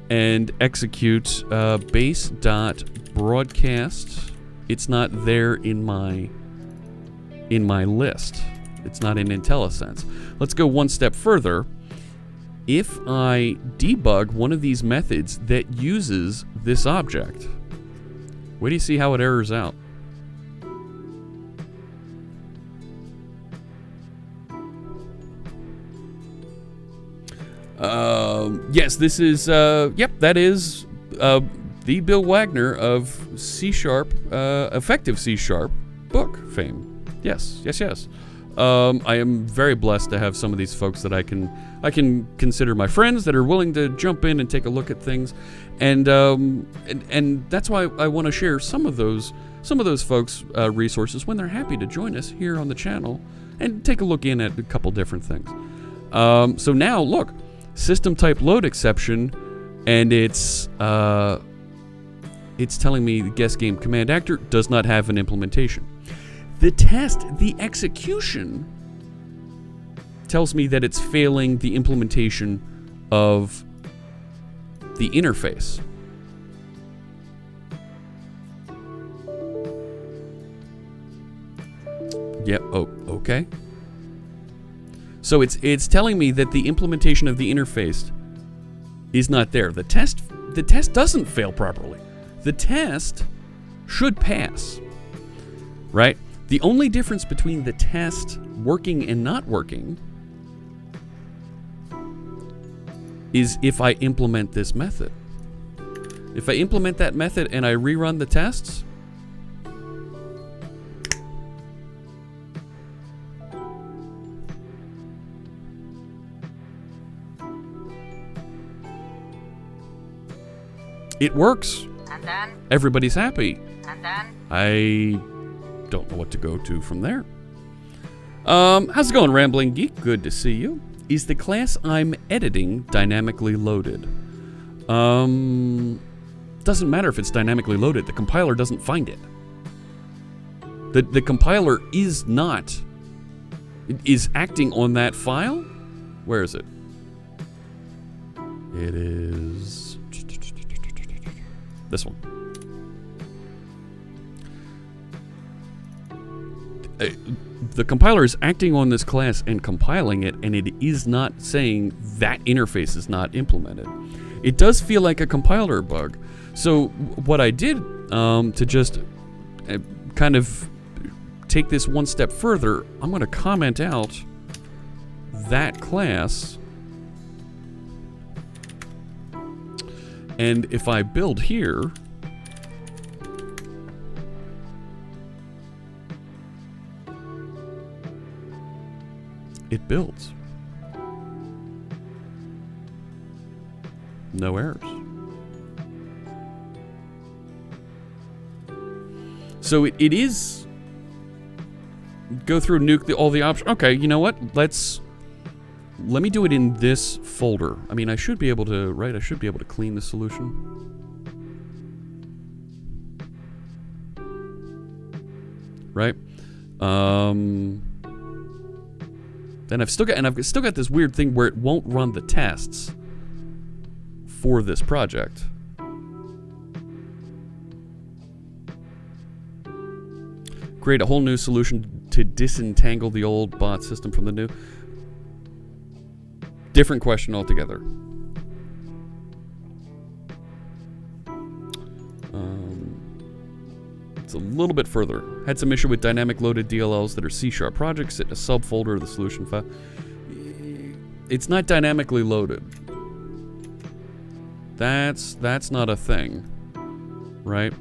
and execute base.broadcast, it's not there in my list. It's not in IntelliSense. Let's go one step further. If I debug one of these methods that uses this object, wait do you see how it errors out? Yes, this is, yep, that is the Bill Wagner of C#, effective C# book fame. Yes. I am very blessed to have some of these folks that I can consider my friends that are willing to jump in and take a look at things, and that's why I want to share some of those folks' resources when they're happy to join us here on the channel and take a look in at a couple different things. So now look, system type load exception, and it's telling me the guest game command actor does not have an implementation. The test, the execution, tells me that it's failing the implementation of the interface. Yep, oh, okay. So it's telling me that the implementation of the interface is not there. The test doesn't fail properly. The test should pass, right? The only difference between the test working and not working is if I implement this method. If I implement that method and I rerun the tests, It works. And then? Everybody's happy. And then? I don't know what to go to from there. How's it going, Rambling Geek? Good to see you. Is the class I'm editing dynamically loaded? Doesn't matter if it's dynamically loaded. The compiler doesn't find it. The compiler is acting on that file. Where is it? It is this one. The compiler is acting on this class and compiling it, and it is not saying that interface is not implemented. It does feel like a compiler bug. So what I did to just kind of take this one step further, I'm going to comment out that class. And if I build here, it builds. No errors. So it is go through nuke all the options. Okay, you know what? Let me do it in this folder. I mean, I should be able to, right? I should be able to clean the solution. Right? Then I've still got this weird thing where it won't run the tests for this project. Create a whole new solution to disentangle the old bot system from the new. Different question altogether. It's a little bit further. Had some issue with dynamic loaded DLLs that are C# projects in a subfolder of the solution file. It's not dynamically loaded. That's not a thing, right?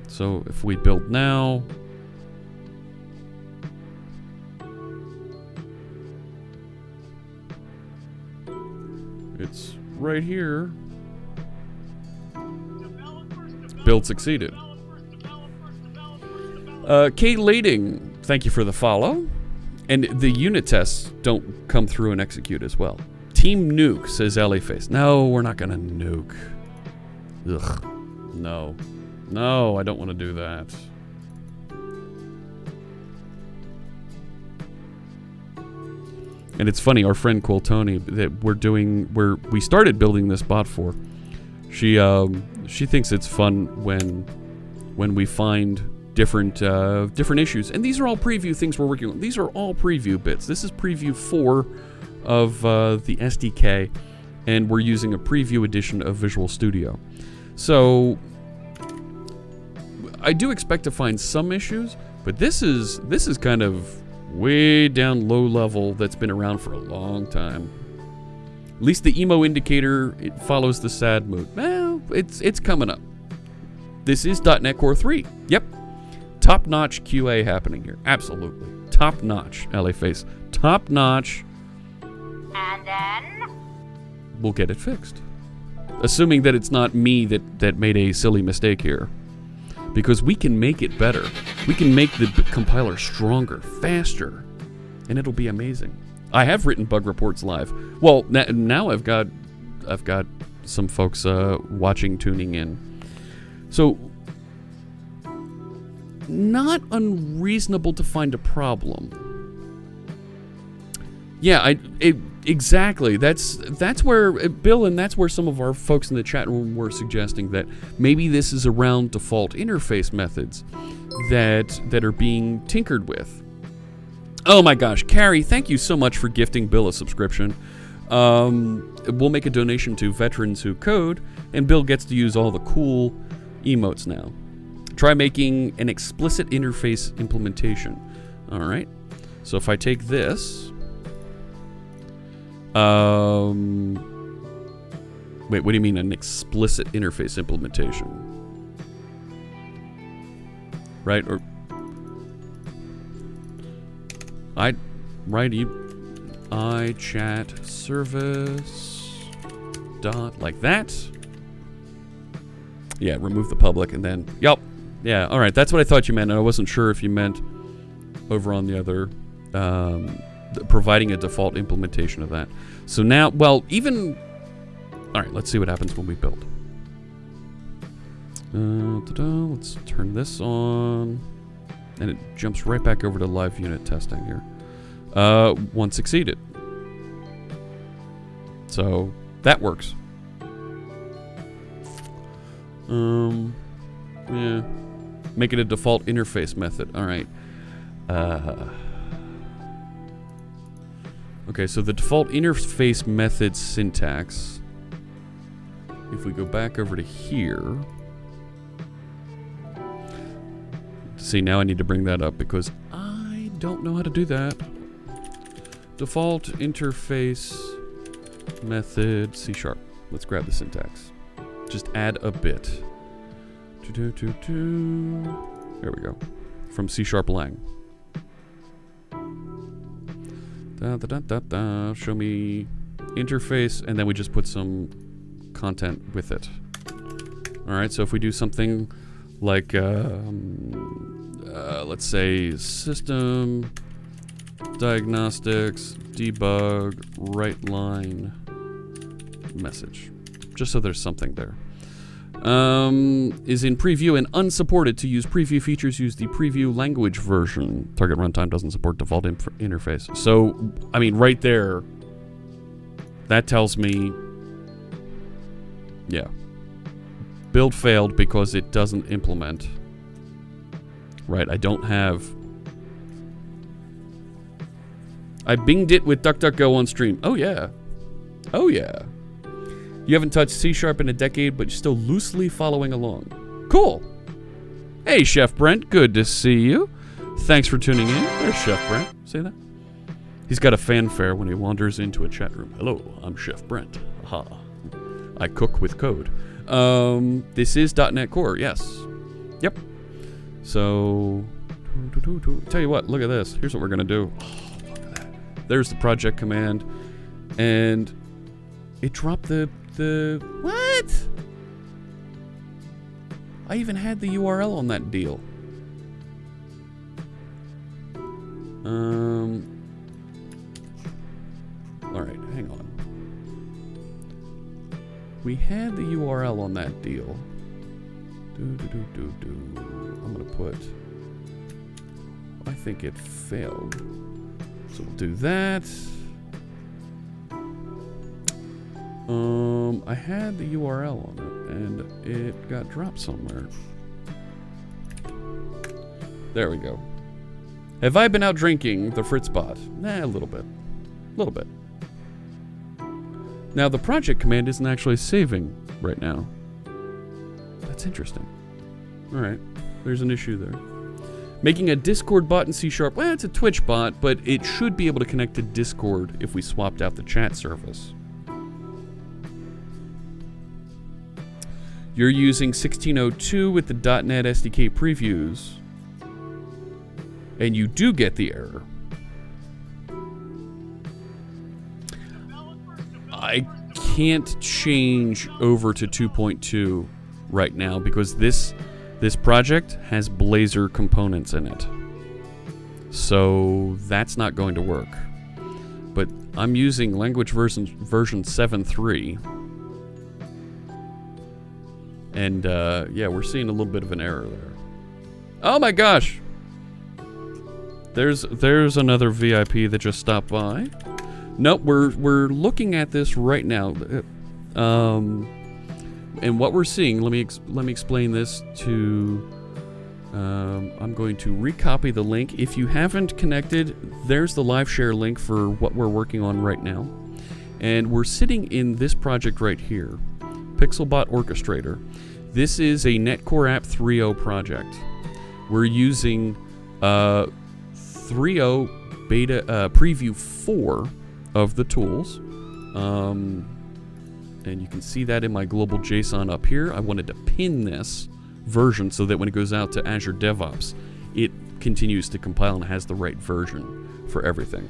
So if we build now, it's right here. Build succeeded. Kate Lading, thank you for the follow. And the unit tests don't come through and execute as well. Team Nuke, says LAFace. No, we're not gonna nuke. Ugh. No. No, I don't want to do that. And it's funny, our friend Quiltoni that we started building this bot for. She thinks it's fun when we find different issues, and these are all preview things we're working on. These are all preview bits. This is preview 4 of the SDK, and we're using a preview edition of Visual Studio. So I do expect to find some issues, but this is kind of way down low level that's been around for a long time. At least the emo indicator, it follows the sad mood. Well, it's coming up. This is .NET Core 3. Yep. Top-notch QA happening here. Absolutely. Top-notch, LAFace. Top-notch. And then? We'll get it fixed. Assuming that it's not me that made a silly mistake here. Because we can make it better. We can make the compiler stronger, faster, and it'll be amazing. I have written bug reports live. Well, now I've got some folks watching, tuning in. So, not unreasonable to find a problem. Yeah, exactly. That's where Bill, and that's where some of our folks in the chat room were suggesting that maybe this is around default interface methods that are being tinkered with. Oh my gosh, Carrie, thank you so much for gifting Bill a subscription. We'll make a donation to Veterans Who Code, and Bill gets to use all the cool emotes now. Try making an explicit interface implementation. All right. So if I take this, wait, what do you mean an explicit interface implementation? Right? Or iChat service dot like that. Yeah, remove the public and then, yup. Yeah, all right, that's what I thought you meant. And I wasn't sure if you meant over on the other, providing a default implementation of that. So now, well, even, all right, let's see what happens when we build. Let's turn this on. And it jumps right back over to live unit testing here. One succeeded. So that works. Yeah. Make it a default interface method. All right. Okay, so the default interface method syntax. If we go back over to here. See, now I need to bring that up because I don't know how to do that. Default interface method C#. Let's grab the syntax. Just add a bit. There we go. From C# lang. Show me interface, and then we just put some content with it. Alright, so if we do something like, let's say system diagnostics debug write line message, just so there's something there. Is in preview and unsupported. To use preview features, use the preview language version. Target runtime doesn't support default interface. So, I mean, right there, that tells me, yeah, build failed because it doesn't implement. Right, I don't have. I binged it with DuckDuckGo on stream. Oh yeah, oh yeah. You haven't touched C# in a decade, but you're still loosely following along. Cool. Hey, Chef Brent. Good to see you. Thanks for tuning in. There's Chef Brent. See that? He's got a fanfare when he wanders into a chat room. Hello, I'm Chef Brent. Aha. I cook with code. This is .NET Core. Yes. Yep. So, tell you what. Look at this. Here's what we're gonna do. Oh, look at that. There's the project command, and it dropped the what? I even had the URL on that deal. All right, hang on. We had the URL on that deal. I'm gonna put. I think it failed. So we'll do that. I had the URL on it, and it got dropped somewhere. There we go. Have I been out drinking the PixelBot? Nah, a little bit. A little bit. Now, the project command isn't actually saving right now. That's interesting. Alright, there's an issue there. Making a Discord bot in C#. Well, it's a Twitch bot, but it should be able to connect to Discord if we swapped out the chat service. You're using 1602 with the .NET SDK previews, and you do get the error. I can't change over to 2.2 right now because this project has Blazor components in it. So that's not going to work. But I'm using language version 7.3. And yeah, we're seeing a little bit of an error there. Oh my gosh! There's another VIP that just stopped by. Nope, we're looking at this right now. And what we're seeing, let me explain this to. I'm going to recopy the link. If you haven't connected, there's the live share link for what we're working on right now. And we're sitting in this project right here, PixelBot Orchestrator. This is a NetCore App 3.0 project. We're using 3.0 beta preview 4 of the tools. And you can see that in my global JSON up here. I wanted to pin this version so that when it goes out to Azure DevOps, it continues to compile and has the right version for everything.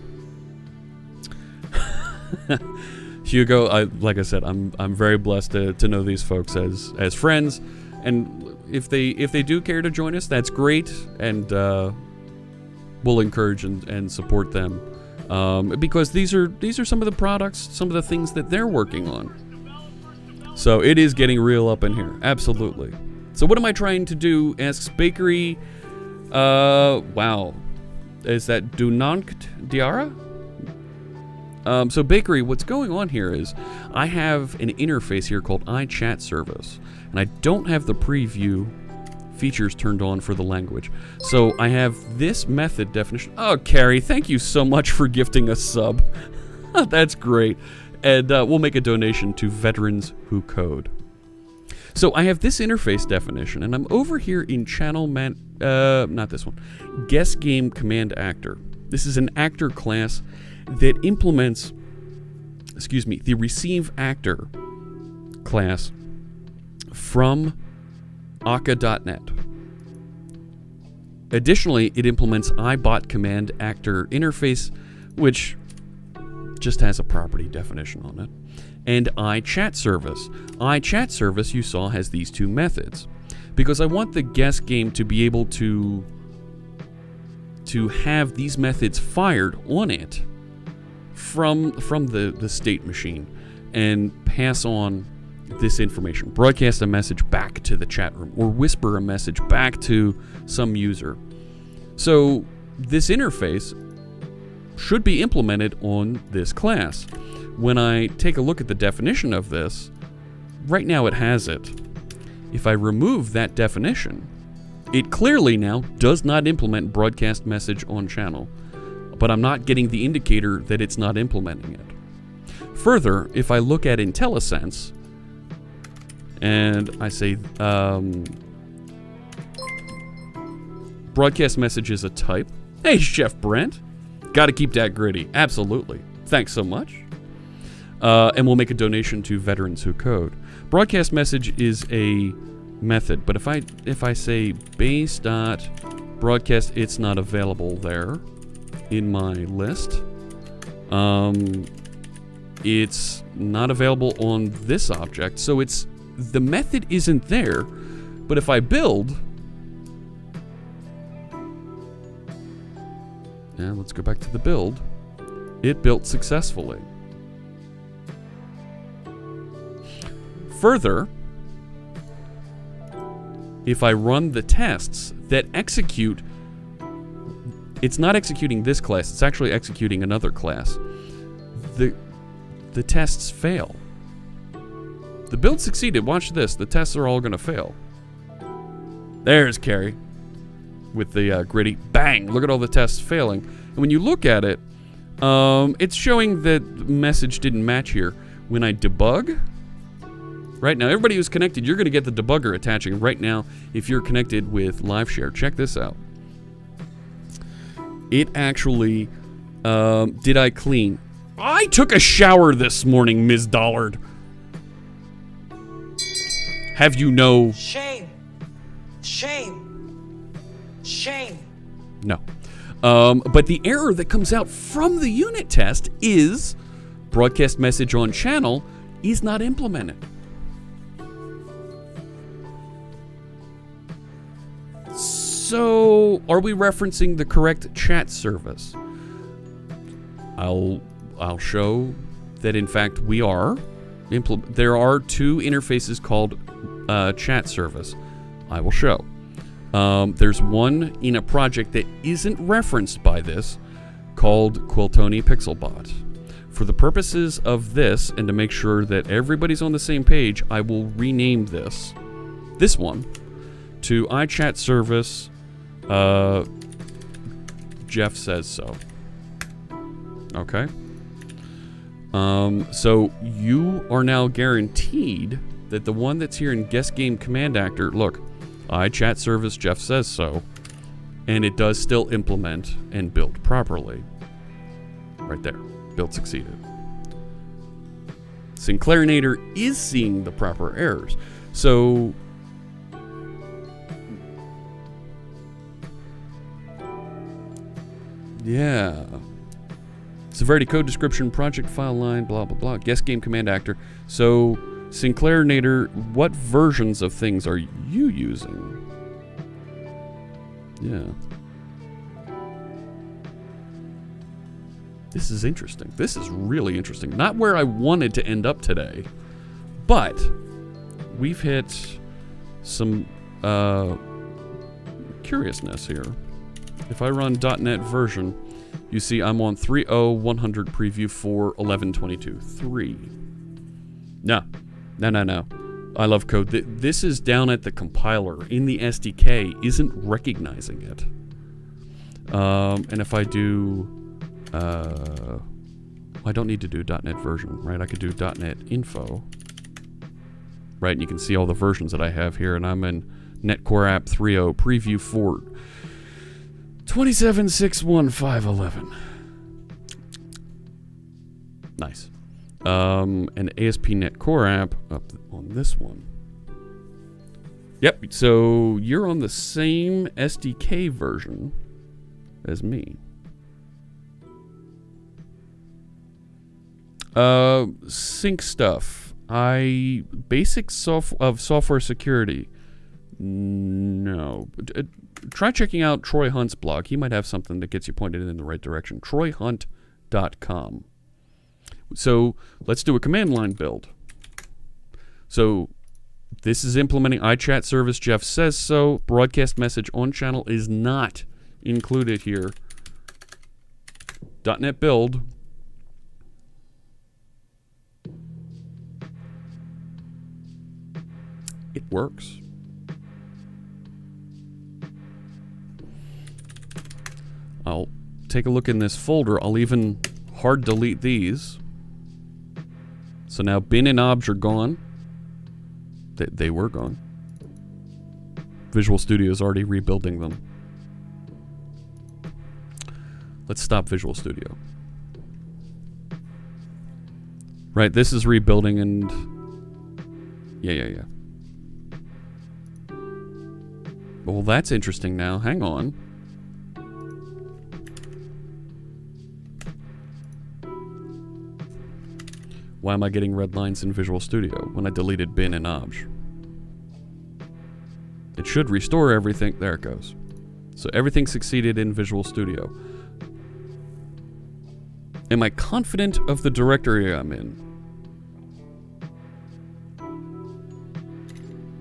Hugo, like I said, I'm very blessed to know these folks as friends. And if they do care to join us, that's great, and we'll encourage and support them because these are some of the products, some of the things that they're working on. So it is getting real up in here, absolutely. So what am I trying to do? Asks Bakery. Wow, is that Dunankt Diara? So Bakery, what's going on here is I have an interface here called iChat service, and I don't have the preview features turned on for the language. So I have this method definition. Oh, Carrie, thank you so much for gifting a sub. That's great. And we'll make a donation to Veterans Who Code. So I have this interface definition, and I'm over here in not this one, Guest Game Command Actor. This is an actor class that implements, the receive actor class from aka.net. Additionally, it implements iBot command actor interface, which just has a property definition on it, and iChat service. iChat service, you saw, has these two methods because I want the guest game to be able to have these methods fired on it from the state machine and pass on this information, broadcast a message back to the chat room or whisper a message back to some user. So this interface should be implemented on this class. When I take a look at the definition of this, right now it has it. If I remove that definition, it clearly now does not implement broadcast message on channel, but I'm not getting the indicator that it's not implementing it. Further, if I look at IntelliSense and I say broadcast message is a type. Hey, Chef Brent. Got to keep that gritty. Absolutely. Thanks so much. And we'll make a donation to Veterans Who Code. Broadcast message is a method, but if I say base.broadcast, it's not available there in my list. It's not available on this object, so the method isn't there. But if I build, let's go back to the build. It built successfully. Further, if I run the tests that execute, it's not executing this class, it's actually executing another class. The tests fail. The build succeeded. Watch this. The tests are all going to fail. There's Carrie with the gritty. Bang! Look at all the tests failing. And when you look at it, it's showing that the message didn't match here. When I debug, right now, everybody who's connected, you're going to get the debugger attaching right now if you're connected with LiveShare. Check this out. It actually, did I clean? I took a shower this morning, Ms. Dollard. Have you no... Shame. Shame. Shame. No. But the error that comes out from the unit test is broadcast message on channel is not implemented. So, are we referencing the correct chat service? I'll show that in fact we are. There are two interfaces called chat service. I will show. There's one in a project that isn't referenced by this called Quiltoni PixelBot. For the purposes of this and to make sure that everybody's on the same page, I will rename this one to iChat service. Jeff says so. Okay. So you are now guaranteed that the one that's here in Guest Game Command Actor, look, iChat service, Jeff says so, and it does still implement and build properly. Right there. Build succeeded. Sinclairinator is seeing the proper errors. So yeah. Severity code description, project file line, blah, blah, blah. Guest game command actor. So Sinclair Nader, what versions of things are you using? Yeah. This is interesting. This is really interesting. Not where I wanted to end up today, but we've hit some curiousness here. If I run .NET version, you see I'm on 3.0.100 preview 4 11.22 3. No. I love code. This is down at the compiler in the SDK, isn't recognizing it. And if I do, I don't need to do .NET version, right? I could do .NET info, right? And you can see all the versions that I have here, and I'm in .NET Core App 3.0 preview 4 27.6.1.5.11. Nice. And ASP.NET Core App up on this one. Yep, so you're on the same SDK version as me. Sync stuff. Basics of software security. No. Try checking out Troy Hunt's blog. He might have something that gets you pointed in the right direction. TroyHunt.com. So let's do a command line build. So this is implementing iChat service. Jeff says so. Broadcast message on channel is not included here. .NET build. It works. I'll take a look in this folder. I'll even hard delete these. So now bin and obj are gone. They were gone. Visual Studio is already rebuilding them. Let's stop Visual Studio. Right, this is rebuilding and... Yeah. Well, that's interesting now. Hang on. Why am I getting red lines in Visual Studio when I deleted bin and obj? It should restore everything. There it goes. So everything succeeded in Visual Studio. Am I confident of the directory I'm in?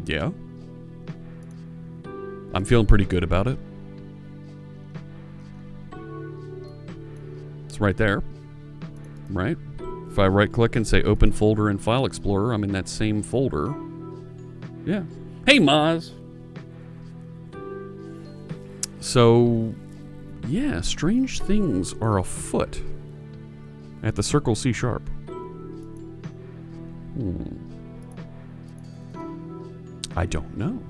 Yeah. I'm feeling pretty good about it. It's right there. Right? If I right click and say open folder in File Explorer, I'm in that same folder. Yeah. Hey, Maz! So, yeah, strange things are afoot at the Circle C#. I don't know.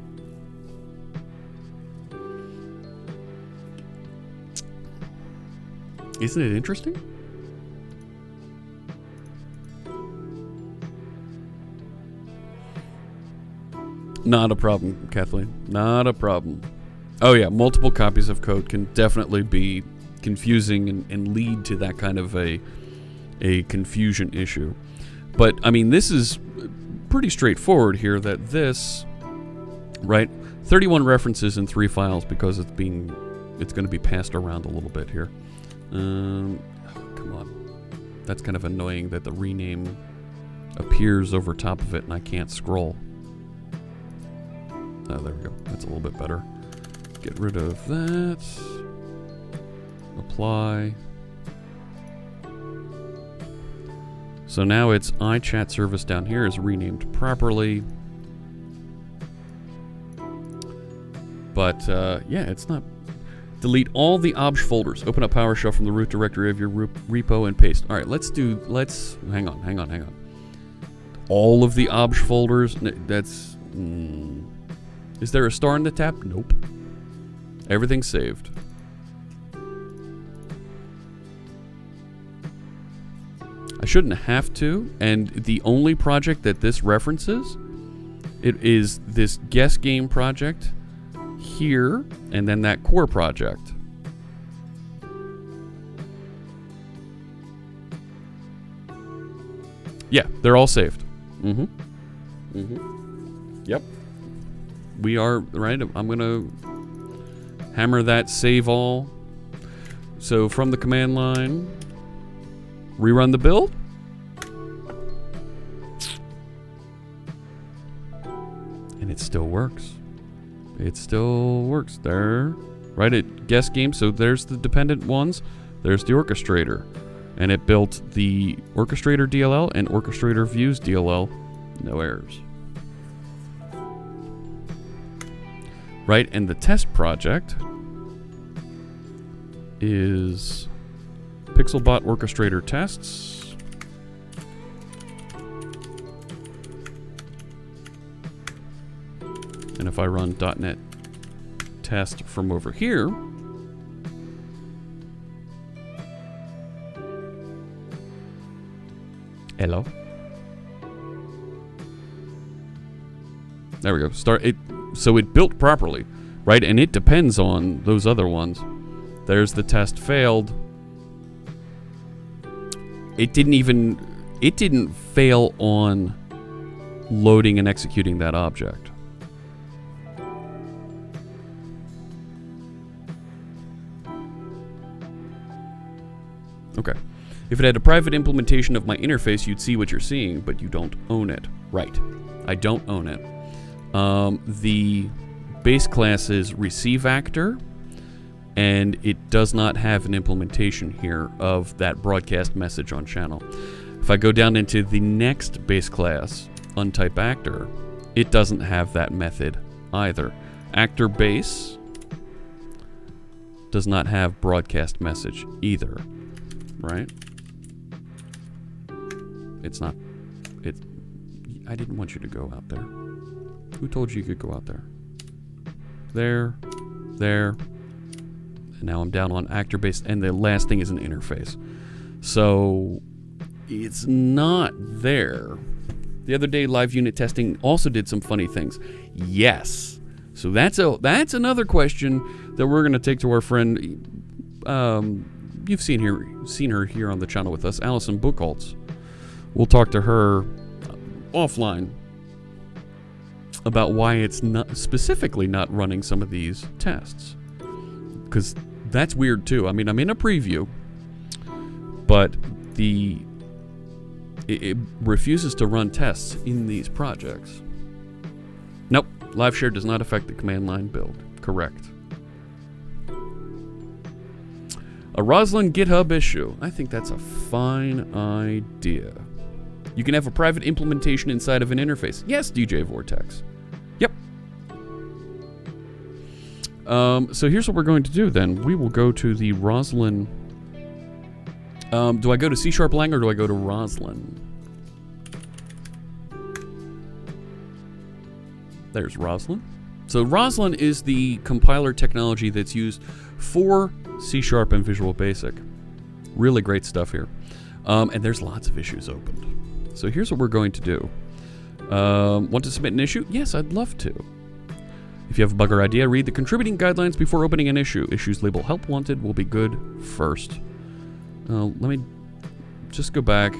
Isn't it interesting? Not a problem, Kathleen. Not a problem. Oh yeah, multiple copies of code can definitely be confusing and lead to that kind of a confusion issue. But, I mean, this is pretty straightforward here that this, right, 31 references in 3 files because it's going to be passed around a little bit here. Come on. That's kind of annoying that the rename appears over top of it and I can't scroll. Oh, there we go. That's a little bit better. Get rid of that. Apply. So now it's iChat service down here is renamed properly. But, yeah, it's not... Delete all the obj folders. Open up PowerShell from the root directory of your repo and paste. All right, hang on. All of the obj folders, that's... Is there a star in the tab? Nope. Everything's saved. I shouldn't have to, and the only project that this references, it is this guess game project here, and then that core project. Yeah, they're all saved. Yep. We are, right? I'm going to hammer that save all. So from the command line, rerun the build. And it still works. It still works. There. Right at guest game. So there's the dependent ones. There's the orchestrator. And it built the orchestrator DLL and orchestrator views DLL. No errors. Right, and the test project is PixelBot orchestrator tests. And if I run .NET test from over here, hello. There we go. Start it. So it built properly, right? And it depends on those other ones. There's the test failed. It didn't fail on loading and executing that object. Okay. If it had a private implementation of my interface, you'd see what you're seeing, but you don't own it. Right. I don't own it. The base class is receive actor, and it does not have an implementation here of that broadcast message on channel. If I go down into the next base class, untype actor, it doesn't have that method either. Actor base does not have broadcast message either, right? It's not. I didn't want you to go out there. Who told you could go out there? There. And now I'm down on actor base, and the last thing is an interface. So it's not there. The other day, live unit testing also did some funny things. Yes. So that's another question that we're going to take to our friend. You've seen her here on the channel with us, Allison Buchholz. We'll talk to her offline about why it's not specifically not running some of these tests, because that's weird too. I mean, I'm in a preview, but it refuses to run tests in these projects. Nope, live share does not affect the command line build. Correct. A Roslyn GitHub issue. I think that's a fine idea. You can have a private implementation inside of an interface. Yes, DJ Vortex. Yep. So here's what we're going to do then. We will go to the Roslyn. Do I go to C# Lang or do I go to Roslyn? There's Roslyn. So Roslyn is the compiler technology that's used for C# and Visual Basic. Really great stuff here. And there's lots of issues opened. So here's what we're going to do. Want to submit an issue? Yes, I'd love to. If you have a bug or idea, read the contributing guidelines before opening an issue. Issues label Help Wanted will be good first. Let me just go back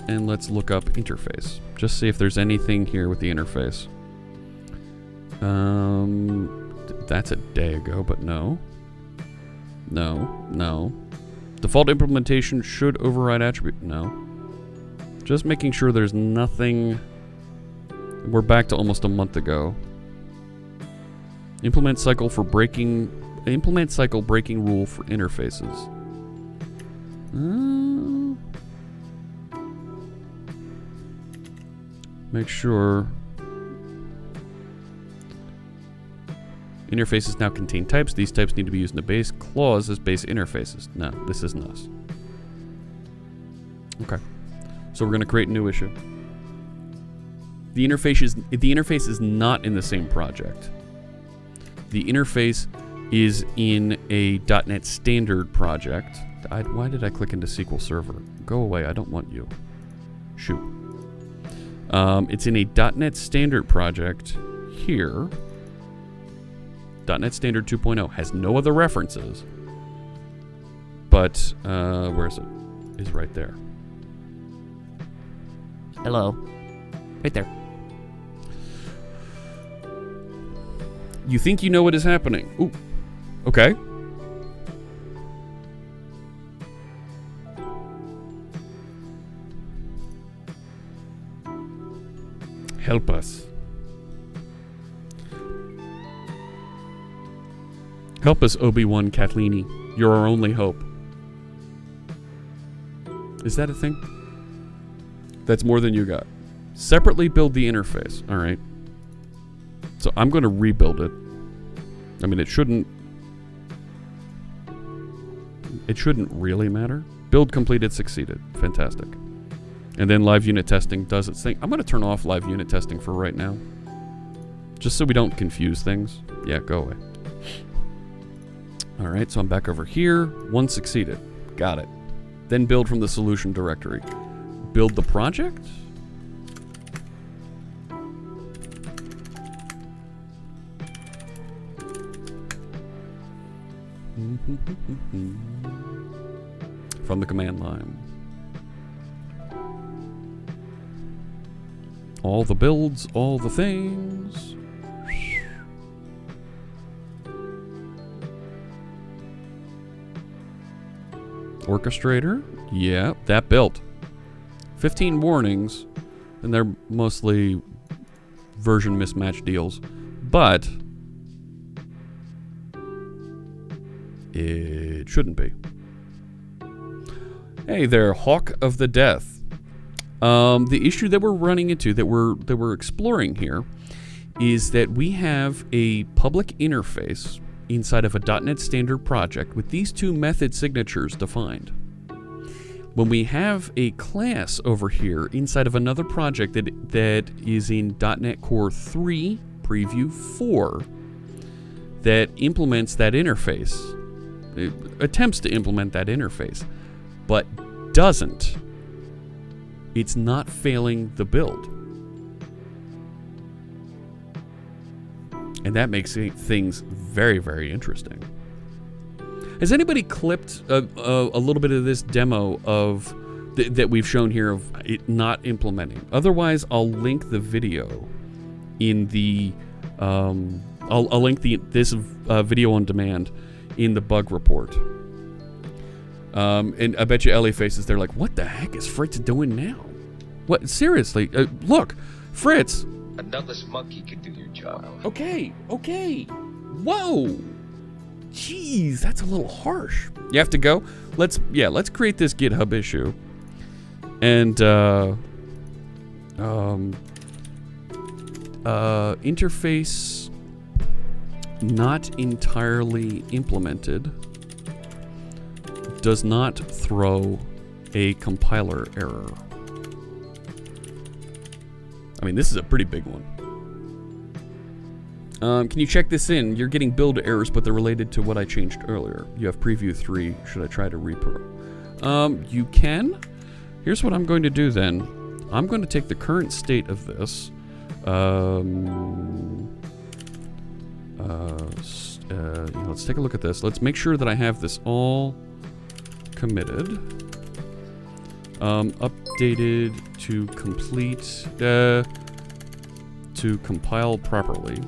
and let's look up interface. Just see if there's anything here with the interface. That's a day ago, but no. No. Default implementation should override attribute. No. Just making sure there's nothing. We're back to almost a month ago. Implement cycle breaking rule for interfaces. Make sure interfaces now contain types. These types need to be used in the base clause as base interfaces. No, this isn't us. Okay. So we're going to create a new issue. The interface is not in the same project. The interface is in a .NET Standard project. Why did I click into SQL Server? Go away. I don't want you. Shoot. It's in a .NET Standard project here. .NET Standard 2.0 has no other references. But, where is it? It's right there. Hello. Right there. You think you know what is happening. Ooh. Okay. Help us. Help us, Obi-Wan Kathleen. You're our only hope. Is that a thing? That's more than you got. Separately build the interface. All right. So I'm going to rebuild it. I mean, it shouldn't really matter. Build completed, succeeded. Fantastic. And then live unit testing does its thing. I'm going to turn off live unit testing for right now. Just so we don't confuse things. Yeah, go away. All right, so I'm back over here. One succeeded. Got it. Then build from the solution directory. Build the project? From the command line. All the builds, all the things. Orchestrator. Yeah, that built. 15 warnings, and they're mostly version mismatch deals. But it shouldn't be. Hey there, Hawk of the Death. The issue that we're running into, that we're exploring here, is that we have a public interface inside of a .NET Standard project with these two method signatures defined. When we have a class over here inside of another project that is in .NET Core 3 Preview 4 that implements that interface, it attempts to implement that interface, but doesn't, it's not failing the build. And that makes things very, very interesting. Has anybody clipped a little bit of this demo of that we've shown here of it not implementing? Otherwise, I'll link the video in the I'll link this video on demand in the bug report. And I bet you Ellie faces they're like, what the heck is Fritz doing now? What, seriously? Look, Fritz. A nutless monkey could do your job. Okay. Whoa. Jeez, that's a little harsh. You have to go? Let's create this GitHub issue. And interface not entirely implemented does not throw a compiler error. I mean, this is a pretty big one. Can you check this in? You're getting build errors, but they're related to what I changed earlier. You have preview 3. Should I try to repro? You can. Here's what I'm going to do then. I'm going to take the current state of this. Let's take a look at this. Let's make sure that I have this all committed. Updated to complete, to compile properly.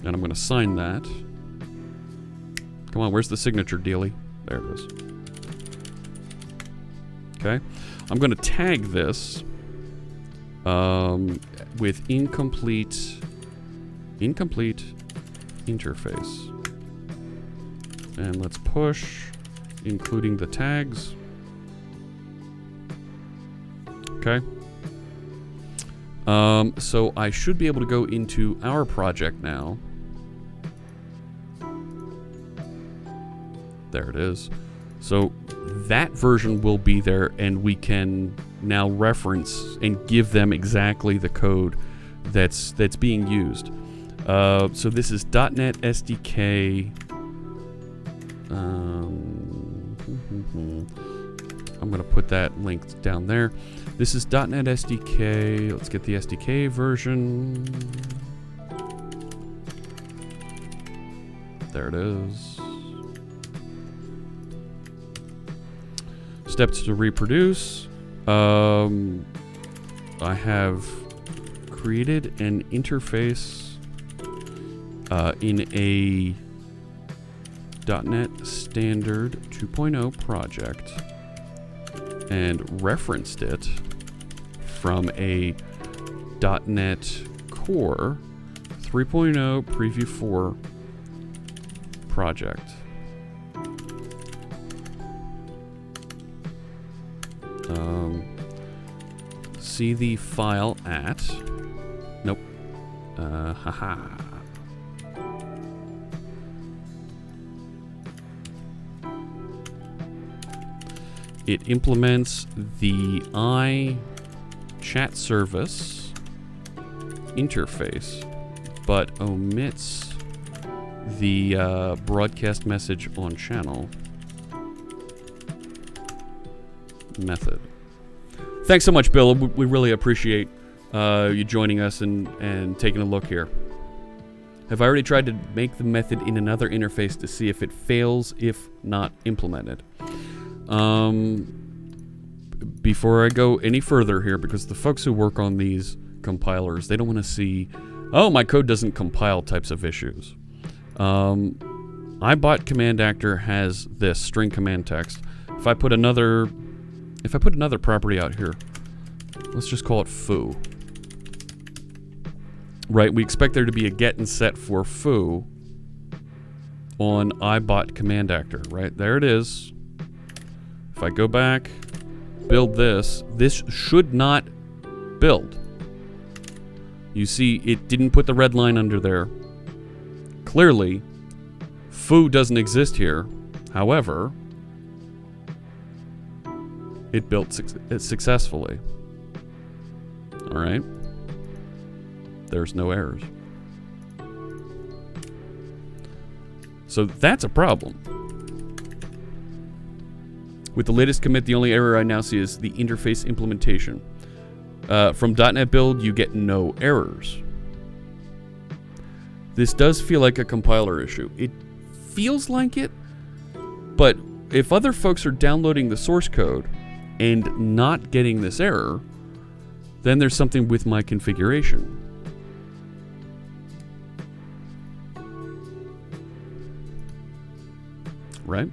And I'm going to sign that. Come on, where's the signature, dealie? There it is. Okay. I'm going to tag this with incomplete interface. And let's push, including the tags. Okay. So I should be able to go into our project now. There it is. So that version will be there, and we can now reference and give them exactly the code that's being used. So this is .NET SDK. I'm going to put that link down there. This is .NET SDK. Let's get the SDK version. There it is. Steps to reproduce. I have created an interface in a .NET Standard 2.0 project and referenced it from a .NET Core 3.0 Preview 4 project. See the file at... Nope. Haha. It implements the iChat service interface, but omits the broadcast message on channel method. Thanks so much, Bill. We really appreciate you joining us and taking a look here. Have I already tried to make the method in another interface to see if it fails if not implemented? Before I go any further here, because the folks who work on these compilers, they don't want to see, oh, my code doesn't compile types of issues. iBot command actor has this string command text. If I put another property out here, let's just call it foo. Right, we expect there to be a get and set for foo on iBot command actor, right? There it is. If I go back, build this should not build. You see, it didn't put the red line under there. Clearly, foo doesn't exist here. However, it built successfully. All right. There's no errors. So that's a problem. With the latest commit, the only error I now see is the interface implementation. From .NET Build, you get no errors. This does feel like a compiler issue. It feels like it, but if other folks are downloading the source code and not getting this error, then there's something with my configuration. Right?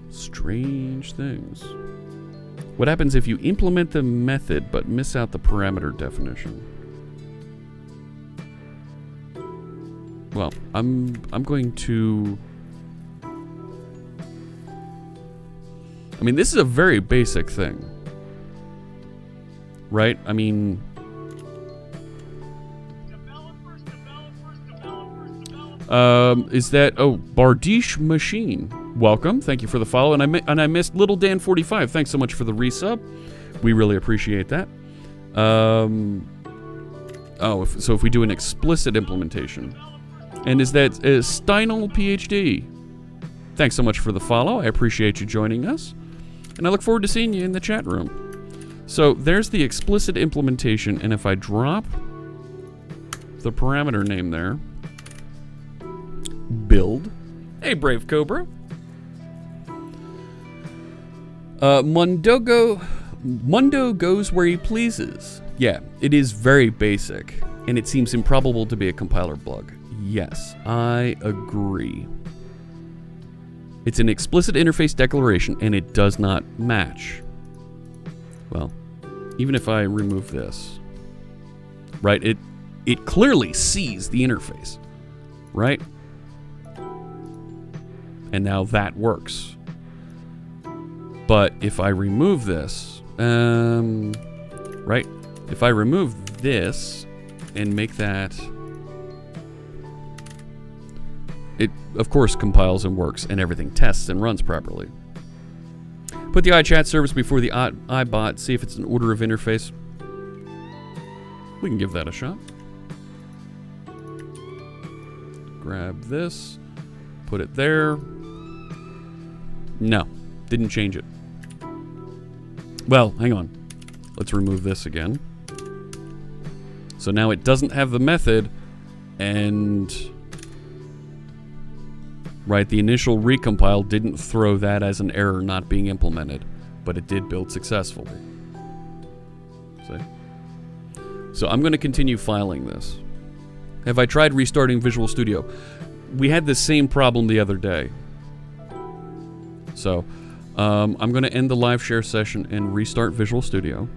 Strange things. What happens if you implement the method but miss out the parameter definition? Well, I'm going to... I mean, this is a very basic thing. Right? I mean... is that... Oh, Bardiche Machine. Welcome. Thank you for the follow. And I missed Little Dan 45. Thanks so much for the resub. We really appreciate that. So if we do an explicit implementation. And is that Steinel PhD? Thanks so much for the follow. I appreciate you joining us. And I look forward to seeing you in the chat room. So there's the explicit implementation. And if I drop the parameter name there, build. Hey, Brave Cobra. Mundo goes where he pleases. Yeah, it is very basic, and it seems improbable to be a compiler bug. Yes, I agree. It's an explicit interface declaration, and it does not match. Well, even if I remove this, right, it clearly sees the interface, right? And now that works. But if I remove this, right? If I remove this and make that, it of course compiles and works and everything tests and runs properly. Put the iChat service before the iBot, see if it's an order of interface. We can give that a shot. Grab this, put it there. No, didn't change it. Well, hang on. Let's remove this again. So now it doesn't have the method, and Right, the initial recompile didn't throw that as an error not being implemented, but it did build successfully. See? So I'm going to continue filing this. Have I tried restarting Visual Studio? We had the same problem the other day. So I'm going to end the live share session and restart Visual Studio.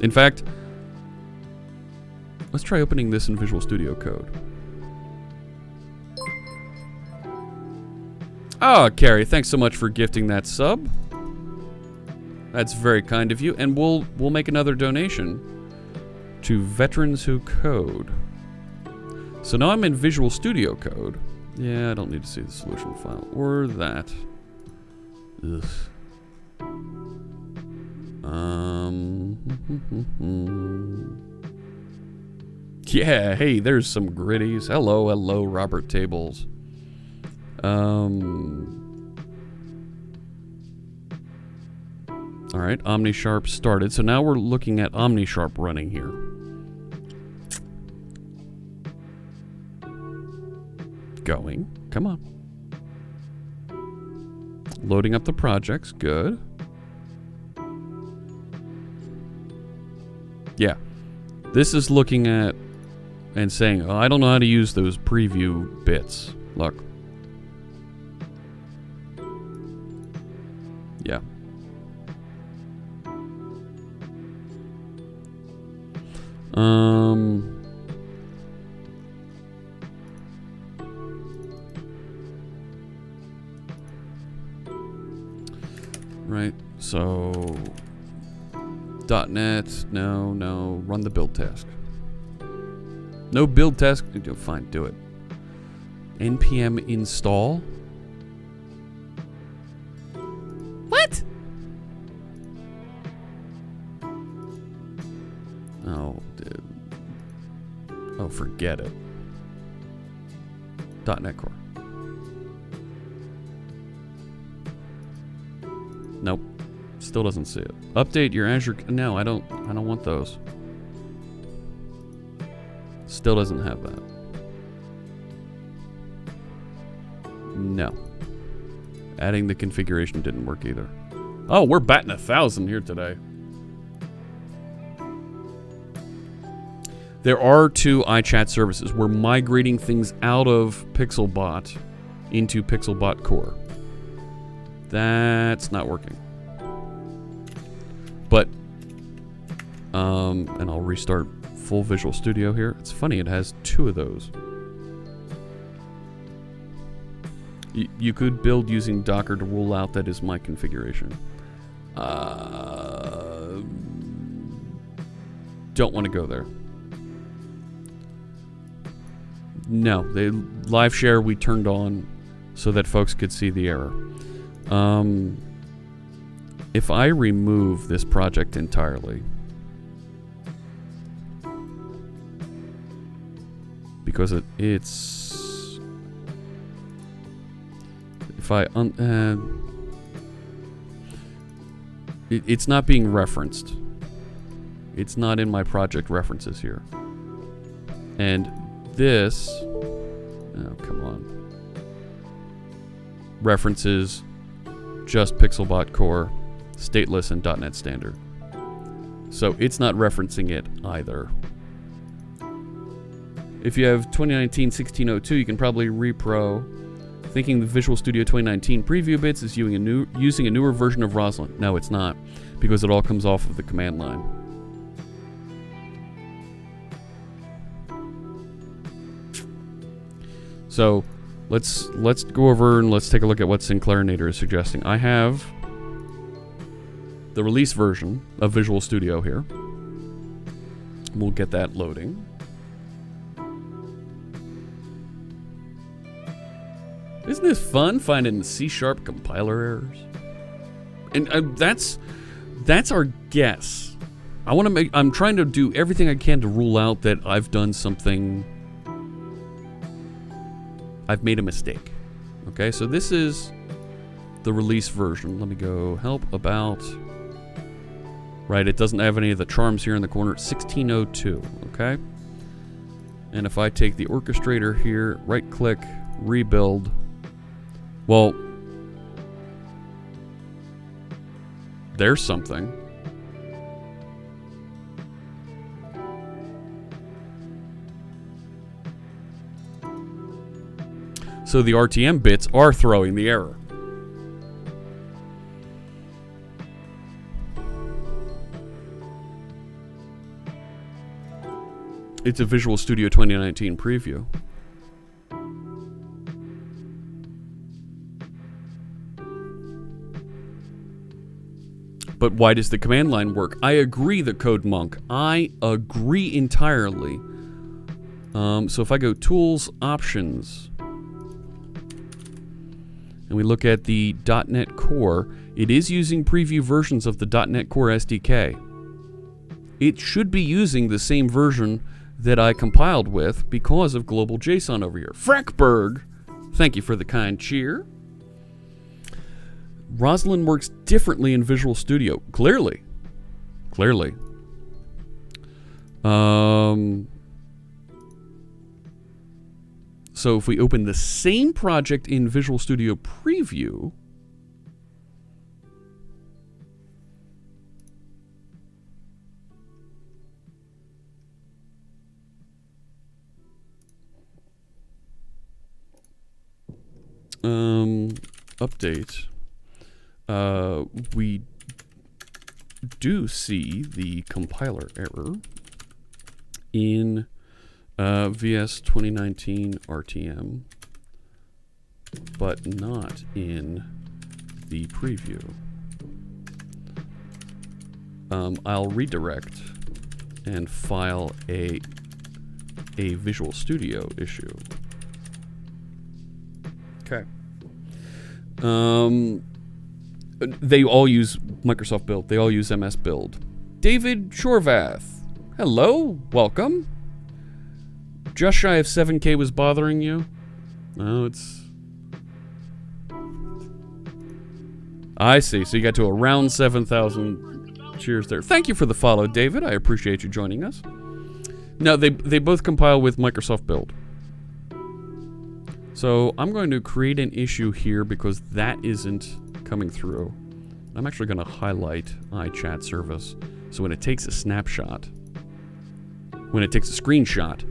In fact, let's try opening this in Visual Studio Code. Ah, Carrie, thanks so much for gifting that sub. That's very kind of you, and we'll make another donation to Veterans Who Code. So now I'm in Visual Studio Code. Yeah, I don't need to see the solution file or that. Ugh. Yeah, hey, there's some gritties. Hello, Robert Tables. Alright, OmniSharp started. So now we're looking at OmniSharp running here. Going. Come on. Loading up the projects. Good. Yeah. This is looking at and saying, oh, I don't know how to use those preview bits. Look. Yeah. Right, so .NET, no, run the build task. No build task, fine, do it. npm install. What? Oh, dude. Oh, forget it. .NET Core. Nope. Still doesn't see it. Update your Azure. No, I don't want those. Still doesn't have that. No. Adding the configuration didn't work either. Oh, we're batting 1,000 here today. There are two iChat services. We're migrating things out of PixelBot into PixelBot Core. That's not working. But, and I'll restart full Visual Studio here. It's funny, it has two of those. You could build using Docker to rule out that is my configuration. Don't want to go there. No, the live share we turned on so that folks could see the error. If I remove this project entirely, because it's if I it's not being referenced. It's not in my project references here. And this, oh come on, references just PixelBot Core, stateless, and .NET Standard. So it's not referencing it either. If you have 2019-1602, you can probably repro. Thinking the Visual Studio 2019 preview bits is using a newer version of Roslyn. No, it's not, because it all comes off of the command line. So let's go over and let's take a look at what Sinclairinator is suggesting. I have the release version of Visual Studio here. We'll get that loading. Isn't this fun, finding C# compiler errors? And that's our guess. I'm trying to do everything I can to rule out that I've done something. I've made a mistake. Okay, so this is the release version. Let me go help about. Right, it doesn't have any of the charms here in the corner. 1602, okay? And if I take the orchestrator here, right-click, rebuild, well, there's something. So the RTM bits are throwing the error. It's a Visual Studio 2019 preview. But why does the command line work? I agree, the Code Monk. I agree entirely. So if I go Tools, Options, and we look at the .NET Core, it is using preview versions of the .NET Core SDK. It should be using the same version that I compiled with because of global JSON over here. Frankberg, thank you for the kind cheer. Roslyn works differently in Visual Studio. Clearly. So if we open the same project in Visual Studio Preview, update, we do see the compiler error in VS 2019 RTM, but not in the preview. I'll redirect and file a Visual Studio issue. Okay. They all use Microsoft Build. They all use MS Build. David Shorvath. Hello. Welcome. Just shy of 7K was bothering you? No, it's... I see. So you got to around 7,000. Cheers there. Thank you for the follow, David. I appreciate you joining us. No, they both compile with Microsoft Build. So I'm going to create an issue here because that isn't coming through. I'm actually going to highlight iChat service. So when it takes a snapshot, when it takes a screenshot,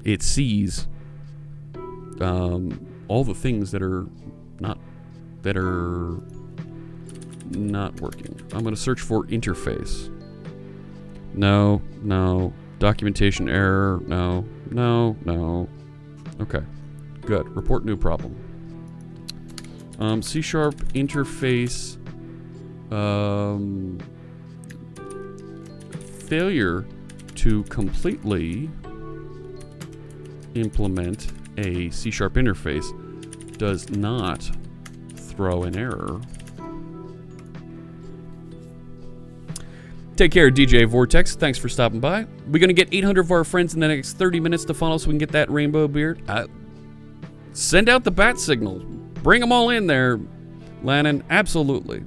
it sees all the things that are not working. I'm going to search for interface. No. Documentation error. No. Okay. Good. Report new problem. C# interface failure to completely implement a C# interface does not throw an error. Take care, DJ Vortex. Thanks for stopping by. We're going to get 800 of our friends in the next 30 minutes to follow so we can get that rainbow beard. Send out the bat signal. Bring them all in there, Lannon. Absolutely.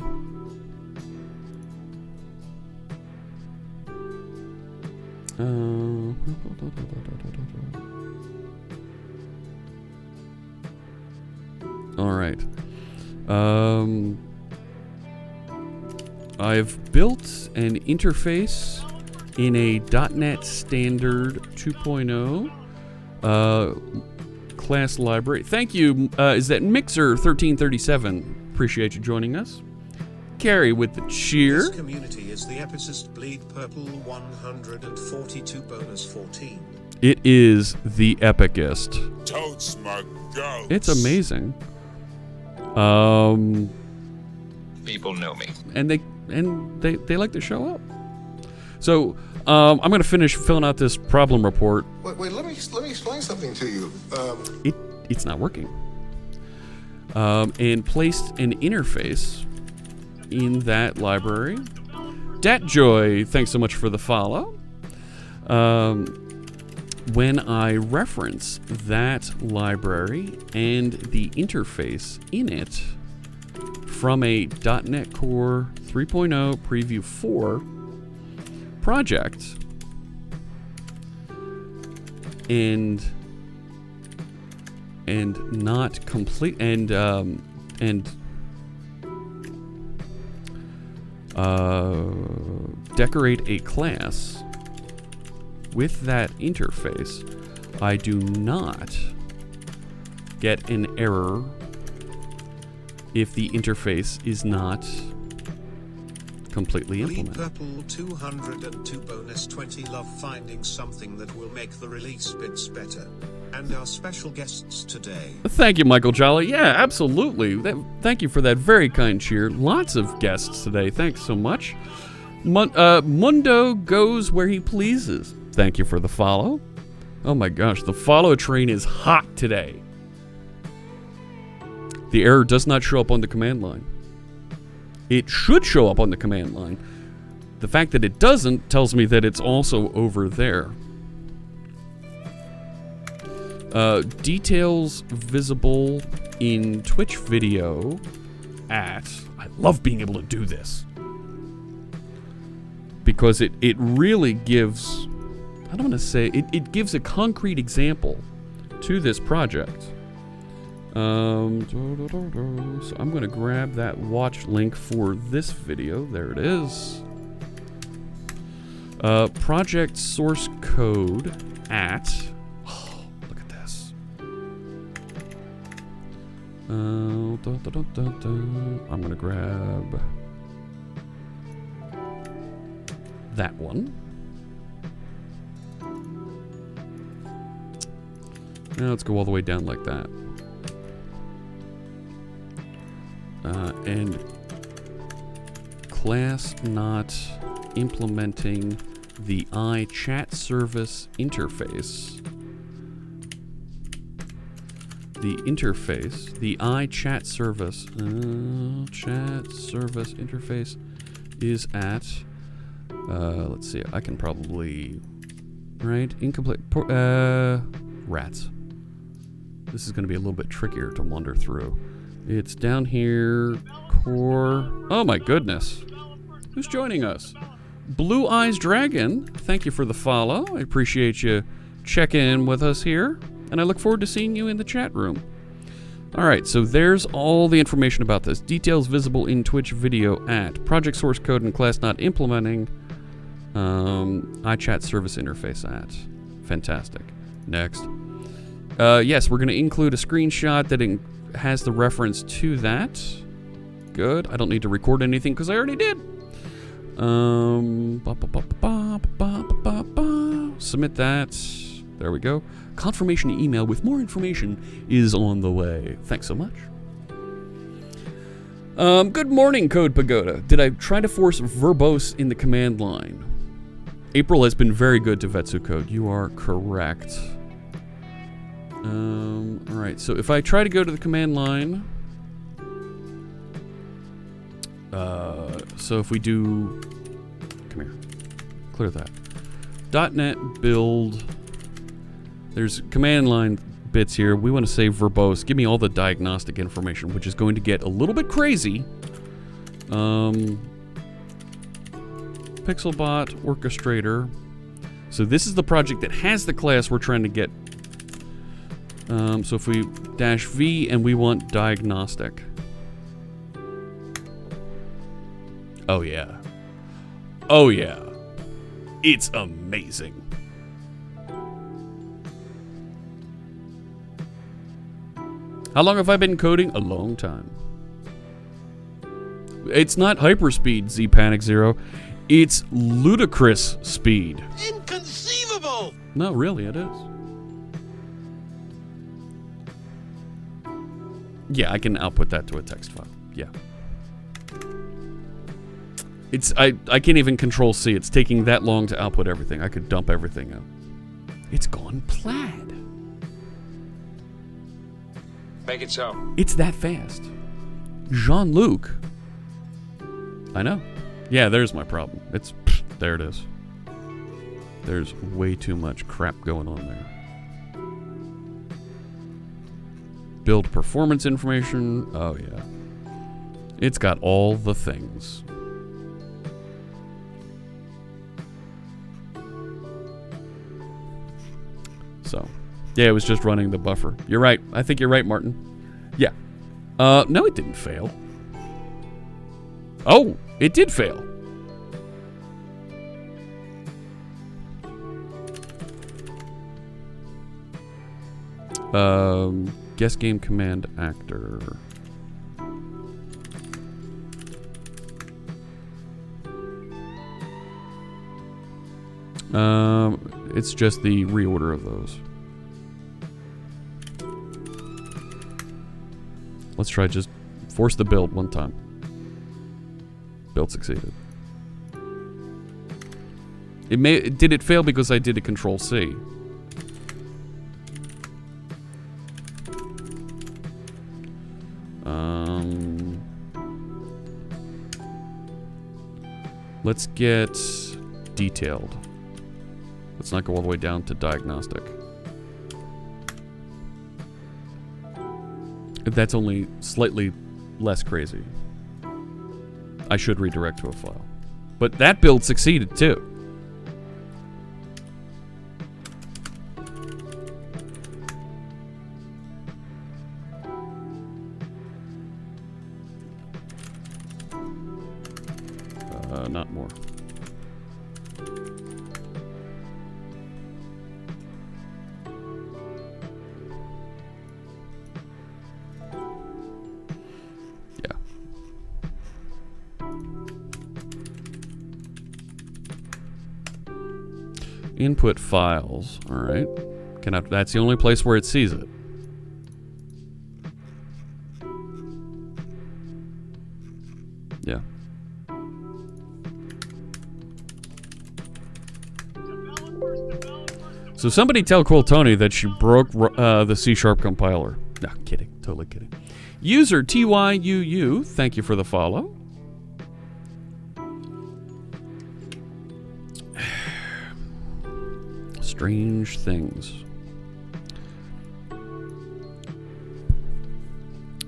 All right. I've built an interface in a .NET Standard 2.0 class library. Thank you. Is that Mixer 1337? Appreciate you joining us. Carrie with the cheer. This community is the epicist Bleed Purple 142 bonus 14. It is the epicest. Totes my goats. It's amazing. People know me. And they like to show up. So I'm going to finish filling out this problem report. Wait, let me explain something to you. It's not working. And placed an interface in that library. Datjoy, thanks so much for the follow. When I reference that library and the interface in it from a .NET Core 3.0 Preview 4 project, and not complete and decorate a class with that interface, I do not get an error if the interface is not completely implemented. Purple 202 bonus 20 love finding something that will make the release bits better. And our special guests today. Thank you, Michael Jolly. Yeah, absolutely. Thank you for that very kind cheer. Lots of guests today. Thanks so much. Mundo goes where he pleases. Thank you for the follow. Oh my gosh, the follow train is hot today. The error does not show up on the command line. It should show up on the command line. The fact that it doesn't tells me that it's also over there. Details visible in Twitch video at... I love being able to do this. Because it really gives... I don't want to say... It gives a concrete example to this project. So I'm going to grab that watch link for this video. There it is. Project source code at... I'm gonna grab that one. Now let's go all the way down like that. And class not implementing the iChat service interface. The interface, the iChat service, chat service interface is at, let's see, I can probably, right, incomplete, rats. This is going to be a little bit trickier to wander through. It's down here, core, oh my goodness. Who's joining us? Blue Eyes Dragon, thank you for the follow. I appreciate you checking in with us here. And I look forward to seeing you in the chat room. Alright, so there's all the information about this. Details visible in Twitch video at project source code and class not implementing iChat service interface at. Fantastic. Next. Yes, we're going to include a screenshot that has the reference to that. Good. I don't need to record anything because I already did. Submit that. There we go. Confirmation email with more information is on the way. Thanks so much. Good morning, Code Pagoda. Did I try to force verbose in the command line? April has been very good to Vetsu Code. You are correct. Alright, so if I try to go to the command line... so if we do... Come here. Clear that. .NET build... There's command line bits here. We want to say verbose. Give me all the diagnostic information, which is going to get a little bit crazy. PixelBot orchestrator. So this is the project that has the class we're trying to get. So if we -v and we want diagnostic. Oh yeah. Oh yeah. It's amazing. How long have I been coding? A long time. It's not hyperspeed, Z Panic Zero. It's ludicrous speed. Inconceivable! No, really, it is. Yeah, I can output that to a text file. Yeah. It's I can't even control C. It's taking that long to output everything. I could dump everything out. It's gone plaid. Make it so. It's that fast. Jean-Luc. I know. Yeah, there's my problem. It's... There it is. There's way too much crap going on there. Build performance information. Oh, yeah. It's got all the things. So... Yeah, it was just running the buffer. You're right. I think you're right, Martin. Yeah. No, it didn't fail. Oh, it did fail. Guest game command actor. It's just the reorder of those. Let's try just force the build one time. Build succeeded. Did it fail because I did a Control C? Let's get detailed. Let's not go all the way down to diagnostic. That's only slightly less crazy. I should redirect to a file. But that build succeeded too. Not more. Yeah. Input files. All right. That's the only place where it sees it. Yeah. So somebody tell Cool Tony that she broke the C# compiler. No, kidding. Totally kidding. User TYUU, thank you for the follow. Strange things.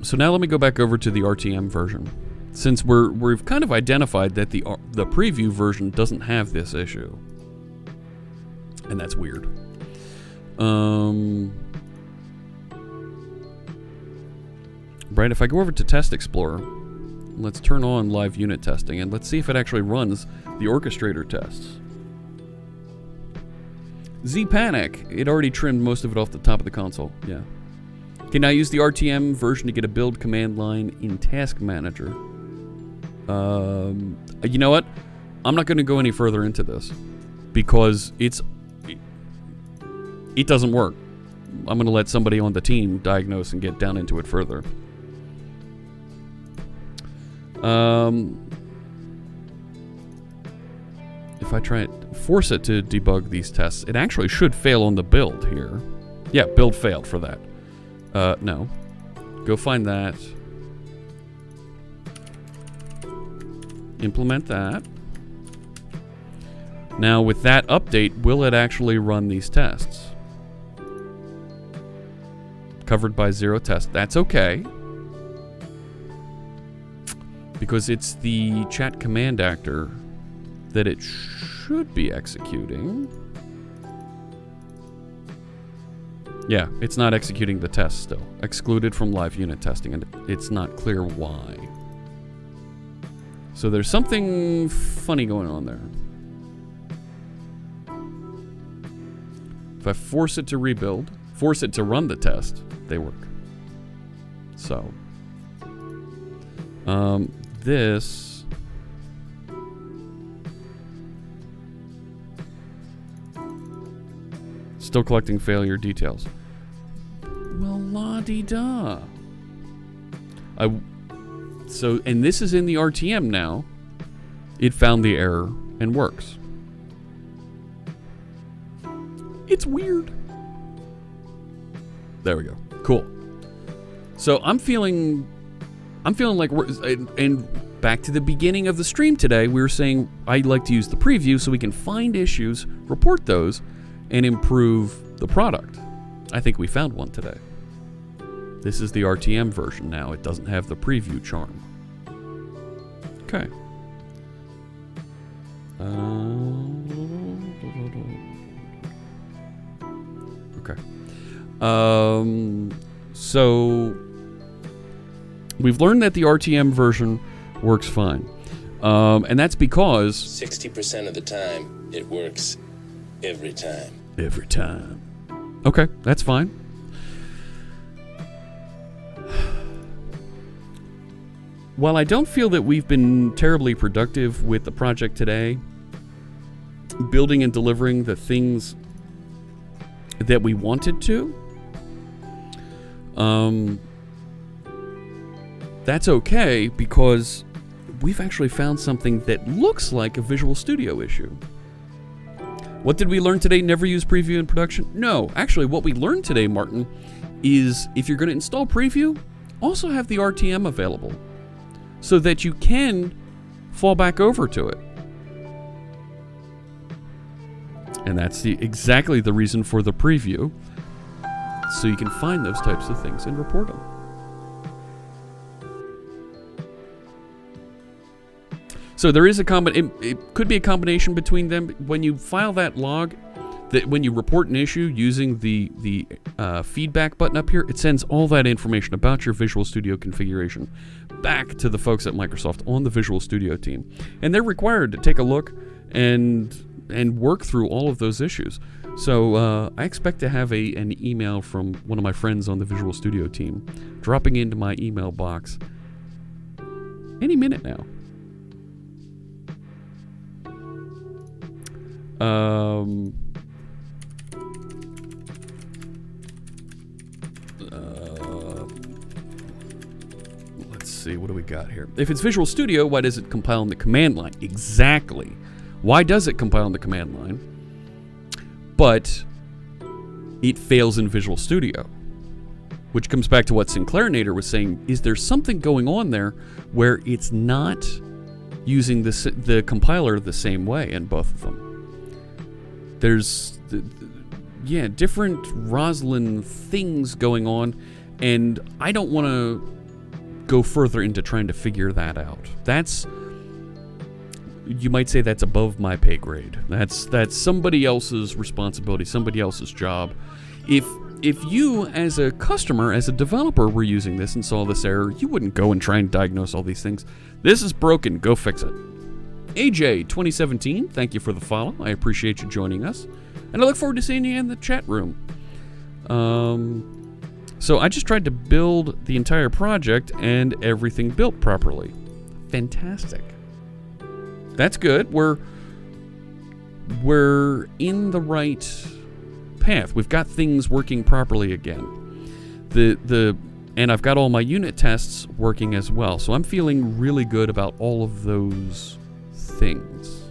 So now let me go back over to the RTM version. Since we've kind of identified that the preview version doesn't have this issue. And that's weird. Right, if I go over to Test Explorer, let's turn on live unit testing and let's see if it actually runs the orchestrator tests. Z-Panic, it already trimmed most of it off the top of the console, yeah. Can I use the RTM version to get a build command line in Task Manager? You know what? I'm not going to go any further into this because it doesn't work. I'm going to let somebody on the team diagnose and get down into it further. If I try it, force it to debug these tests, it actually should fail on the build here. Yeah, build failed for that. No. Go find that. Implement that. Now with that update, will it actually run these tests? Covered by 0 test. That's okay. Because it's the chat command actor that it should be executing. Yeah, it's not executing the test still. Excluded from live unit testing, and it's not clear why. So there's something funny going on there. If I force it to rebuild, force it to run the test, they work. So, this still collecting failure details. Well, la-di-da. So, and this is in the RTM now. It found the error and works. It's weird. There we go. Cool. So I'm feeling like and back to the beginning of the stream today, we were saying I'd like to use the preview so we can find issues, report those, and improve the product. I think we found one today. This is the RTM version now. It doesn't have the preview charm. Okay. Okay. So we've learned that the RTM version works fine. And that's because 60% of the time, it works every time. Every time. Okay, that's fine. While I don't feel that we've been terribly productive with the project today, building and delivering the things that we wanted to, that's okay, because we've actually found something that looks like a Visual Studio issue. What did we learn today? Never use Preview in production? No, actually what we learned today, Martin, is if you're going to install Preview, also have the RTM available so that you can fall back over to it. And that's exactly the reason for the Preview, so you can find those types of things and report them. So there is it could be a combination between them. When you file that log, that when you report an issue using the feedback button up here, it sends all that information about your Visual Studio configuration back to the folks at Microsoft on the Visual Studio team. And they're required to take a look and work through all of those issues. So I expect to have an email from one of my friends on the Visual Studio team dropping into my email box any minute now. Let's see, what do we got here? If it's Visual Studio, why does it compile in the command line? Exactly. Why does it compile in the command line? But it fails in Visual Studio. Which comes back to what Sinclair Nader was saying. Is there something going on there where it's not using the compiler the same way in both of them? There's, different Roslyn things going on, and I don't want to go further into trying to figure that out. You might say that's above my pay grade. That's somebody else's responsibility, somebody else's job. If you, as a customer, as a developer, were using this and saw this error, you wouldn't go and try and diagnose all these things. This is broken. Go fix it. AJ 2017, thank you for the follow. I appreciate you joining us, and I look forward to seeing you in the chat room. So I just tried to build the entire project, and everything built properly. Fantastic. That's good. We're in the right path. We've got things working properly again. And I've got all my unit tests working as well. So I'm feeling really good about all of those things.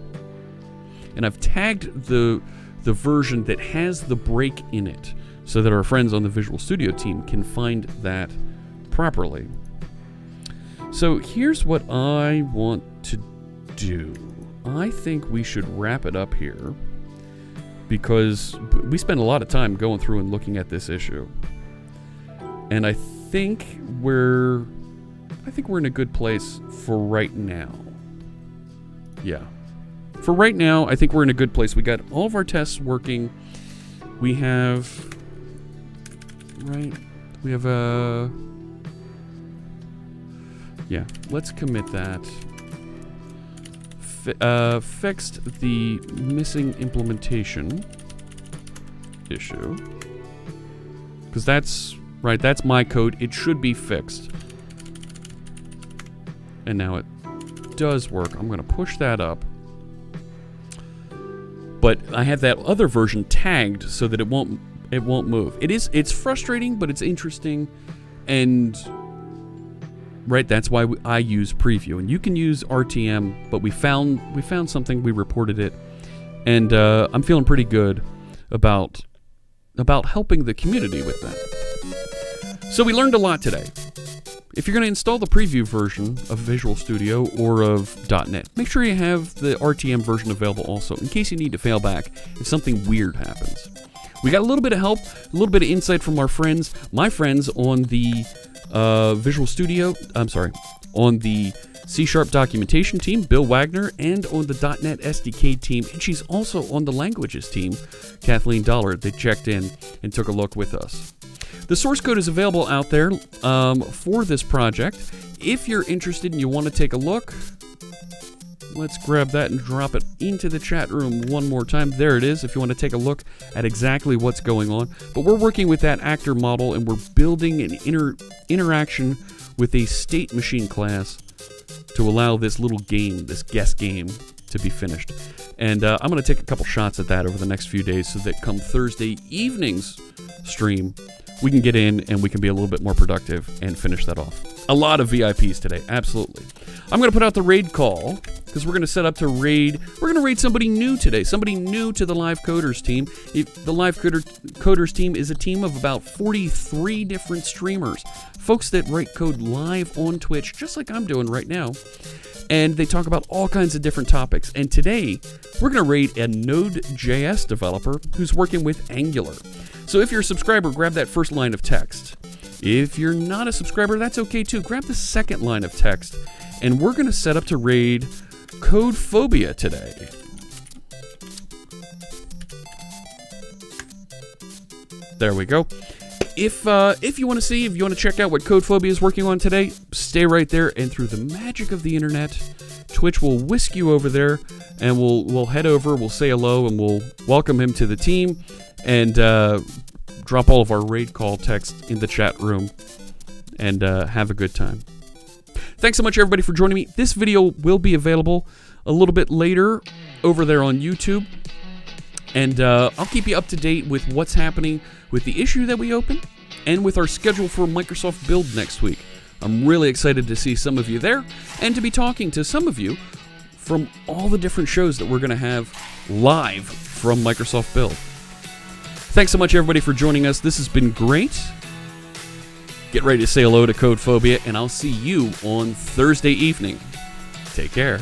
And I've tagged the version that has the break in it so that our friends on the Visual Studio team can find that properly. So here's what I want to do. I think we should wrap it up here because we spent a lot of time going through and looking at this issue. And I think we're in a good place for right now. Yeah. For right now, I think we're in a good place. We got all of our tests working. We have yeah, let's commit that. Fixed the missing implementation issue. Because that's my code. It should be fixed. And now it does work. I'm going to push that up. But I have that other version tagged so that it won't move. It's frustrating, but it's interesting, and that's why I use Preview, and you can use RTM. But we found something, we reported it, and I'm feeling pretty good about helping the community with that. So we learned a lot today. If you're going to install the Preview version of Visual Studio or of .NET, make sure you have the RTM version available also, in case you need to fail back if something weird happens. We got a little bit of help, a little bit of insight from my friends on the on the C# documentation team, Bill Wagner, and on the .NET SDK team, and she's also on the languages team, Kathleen Dollard. They checked in and took a look with us. The source code is available out there for this project. If you're interested and you want to take a look, let's grab that and drop it into the chat room one more time. There it is, if you want to take a look at exactly what's going on. But we're working with that actor model, and we're building an interaction with a state machine class to allow this little game, this guess game, to be finished. And I'm going to take a couple shots at that over the next few days so that come Thursday evening's stream, we can get in and we can be a little bit more productive and finish that off. A lot of VIPs today, absolutely. I'm going to put out the raid call because we're going to set up to raid. We're going to raid somebody new today, somebody new to the Live Coders team. The Live Coders team is a team of about 43 different streamers, folks that write code live on Twitch, just like I'm doing right now. And they talk about all kinds of different topics. And today, we're going to raid a Node.js developer who's working with Angular. So if you're a subscriber, grab that first line of text. If you're not a subscriber, that's okay too. Grab the second line of text. And we're going to set up to raid Codephobia today. There we go. If you want to check out what Codephobia is working on today, stay right there, and through the magic of the internet, Twitch will whisk you over there, and we'll head over, we'll say hello, and we'll welcome him to the team, and drop all of our raid call text in the chat room, and have a good time. Thanks so much, everybody, for joining me. This video will be available a little bit later over there on YouTube, and I'll keep you up to date with what's happening with the issue that we opened and with our schedule for Microsoft Build next week. I'm really excited to see some of you there and to be talking to some of you from all the different shows that we're going to have live from Microsoft Build. Thanks so much, everybody, for joining us. This has been great. Get ready to say hello to Codephobia, and I'll see you on Thursday evening. Take care.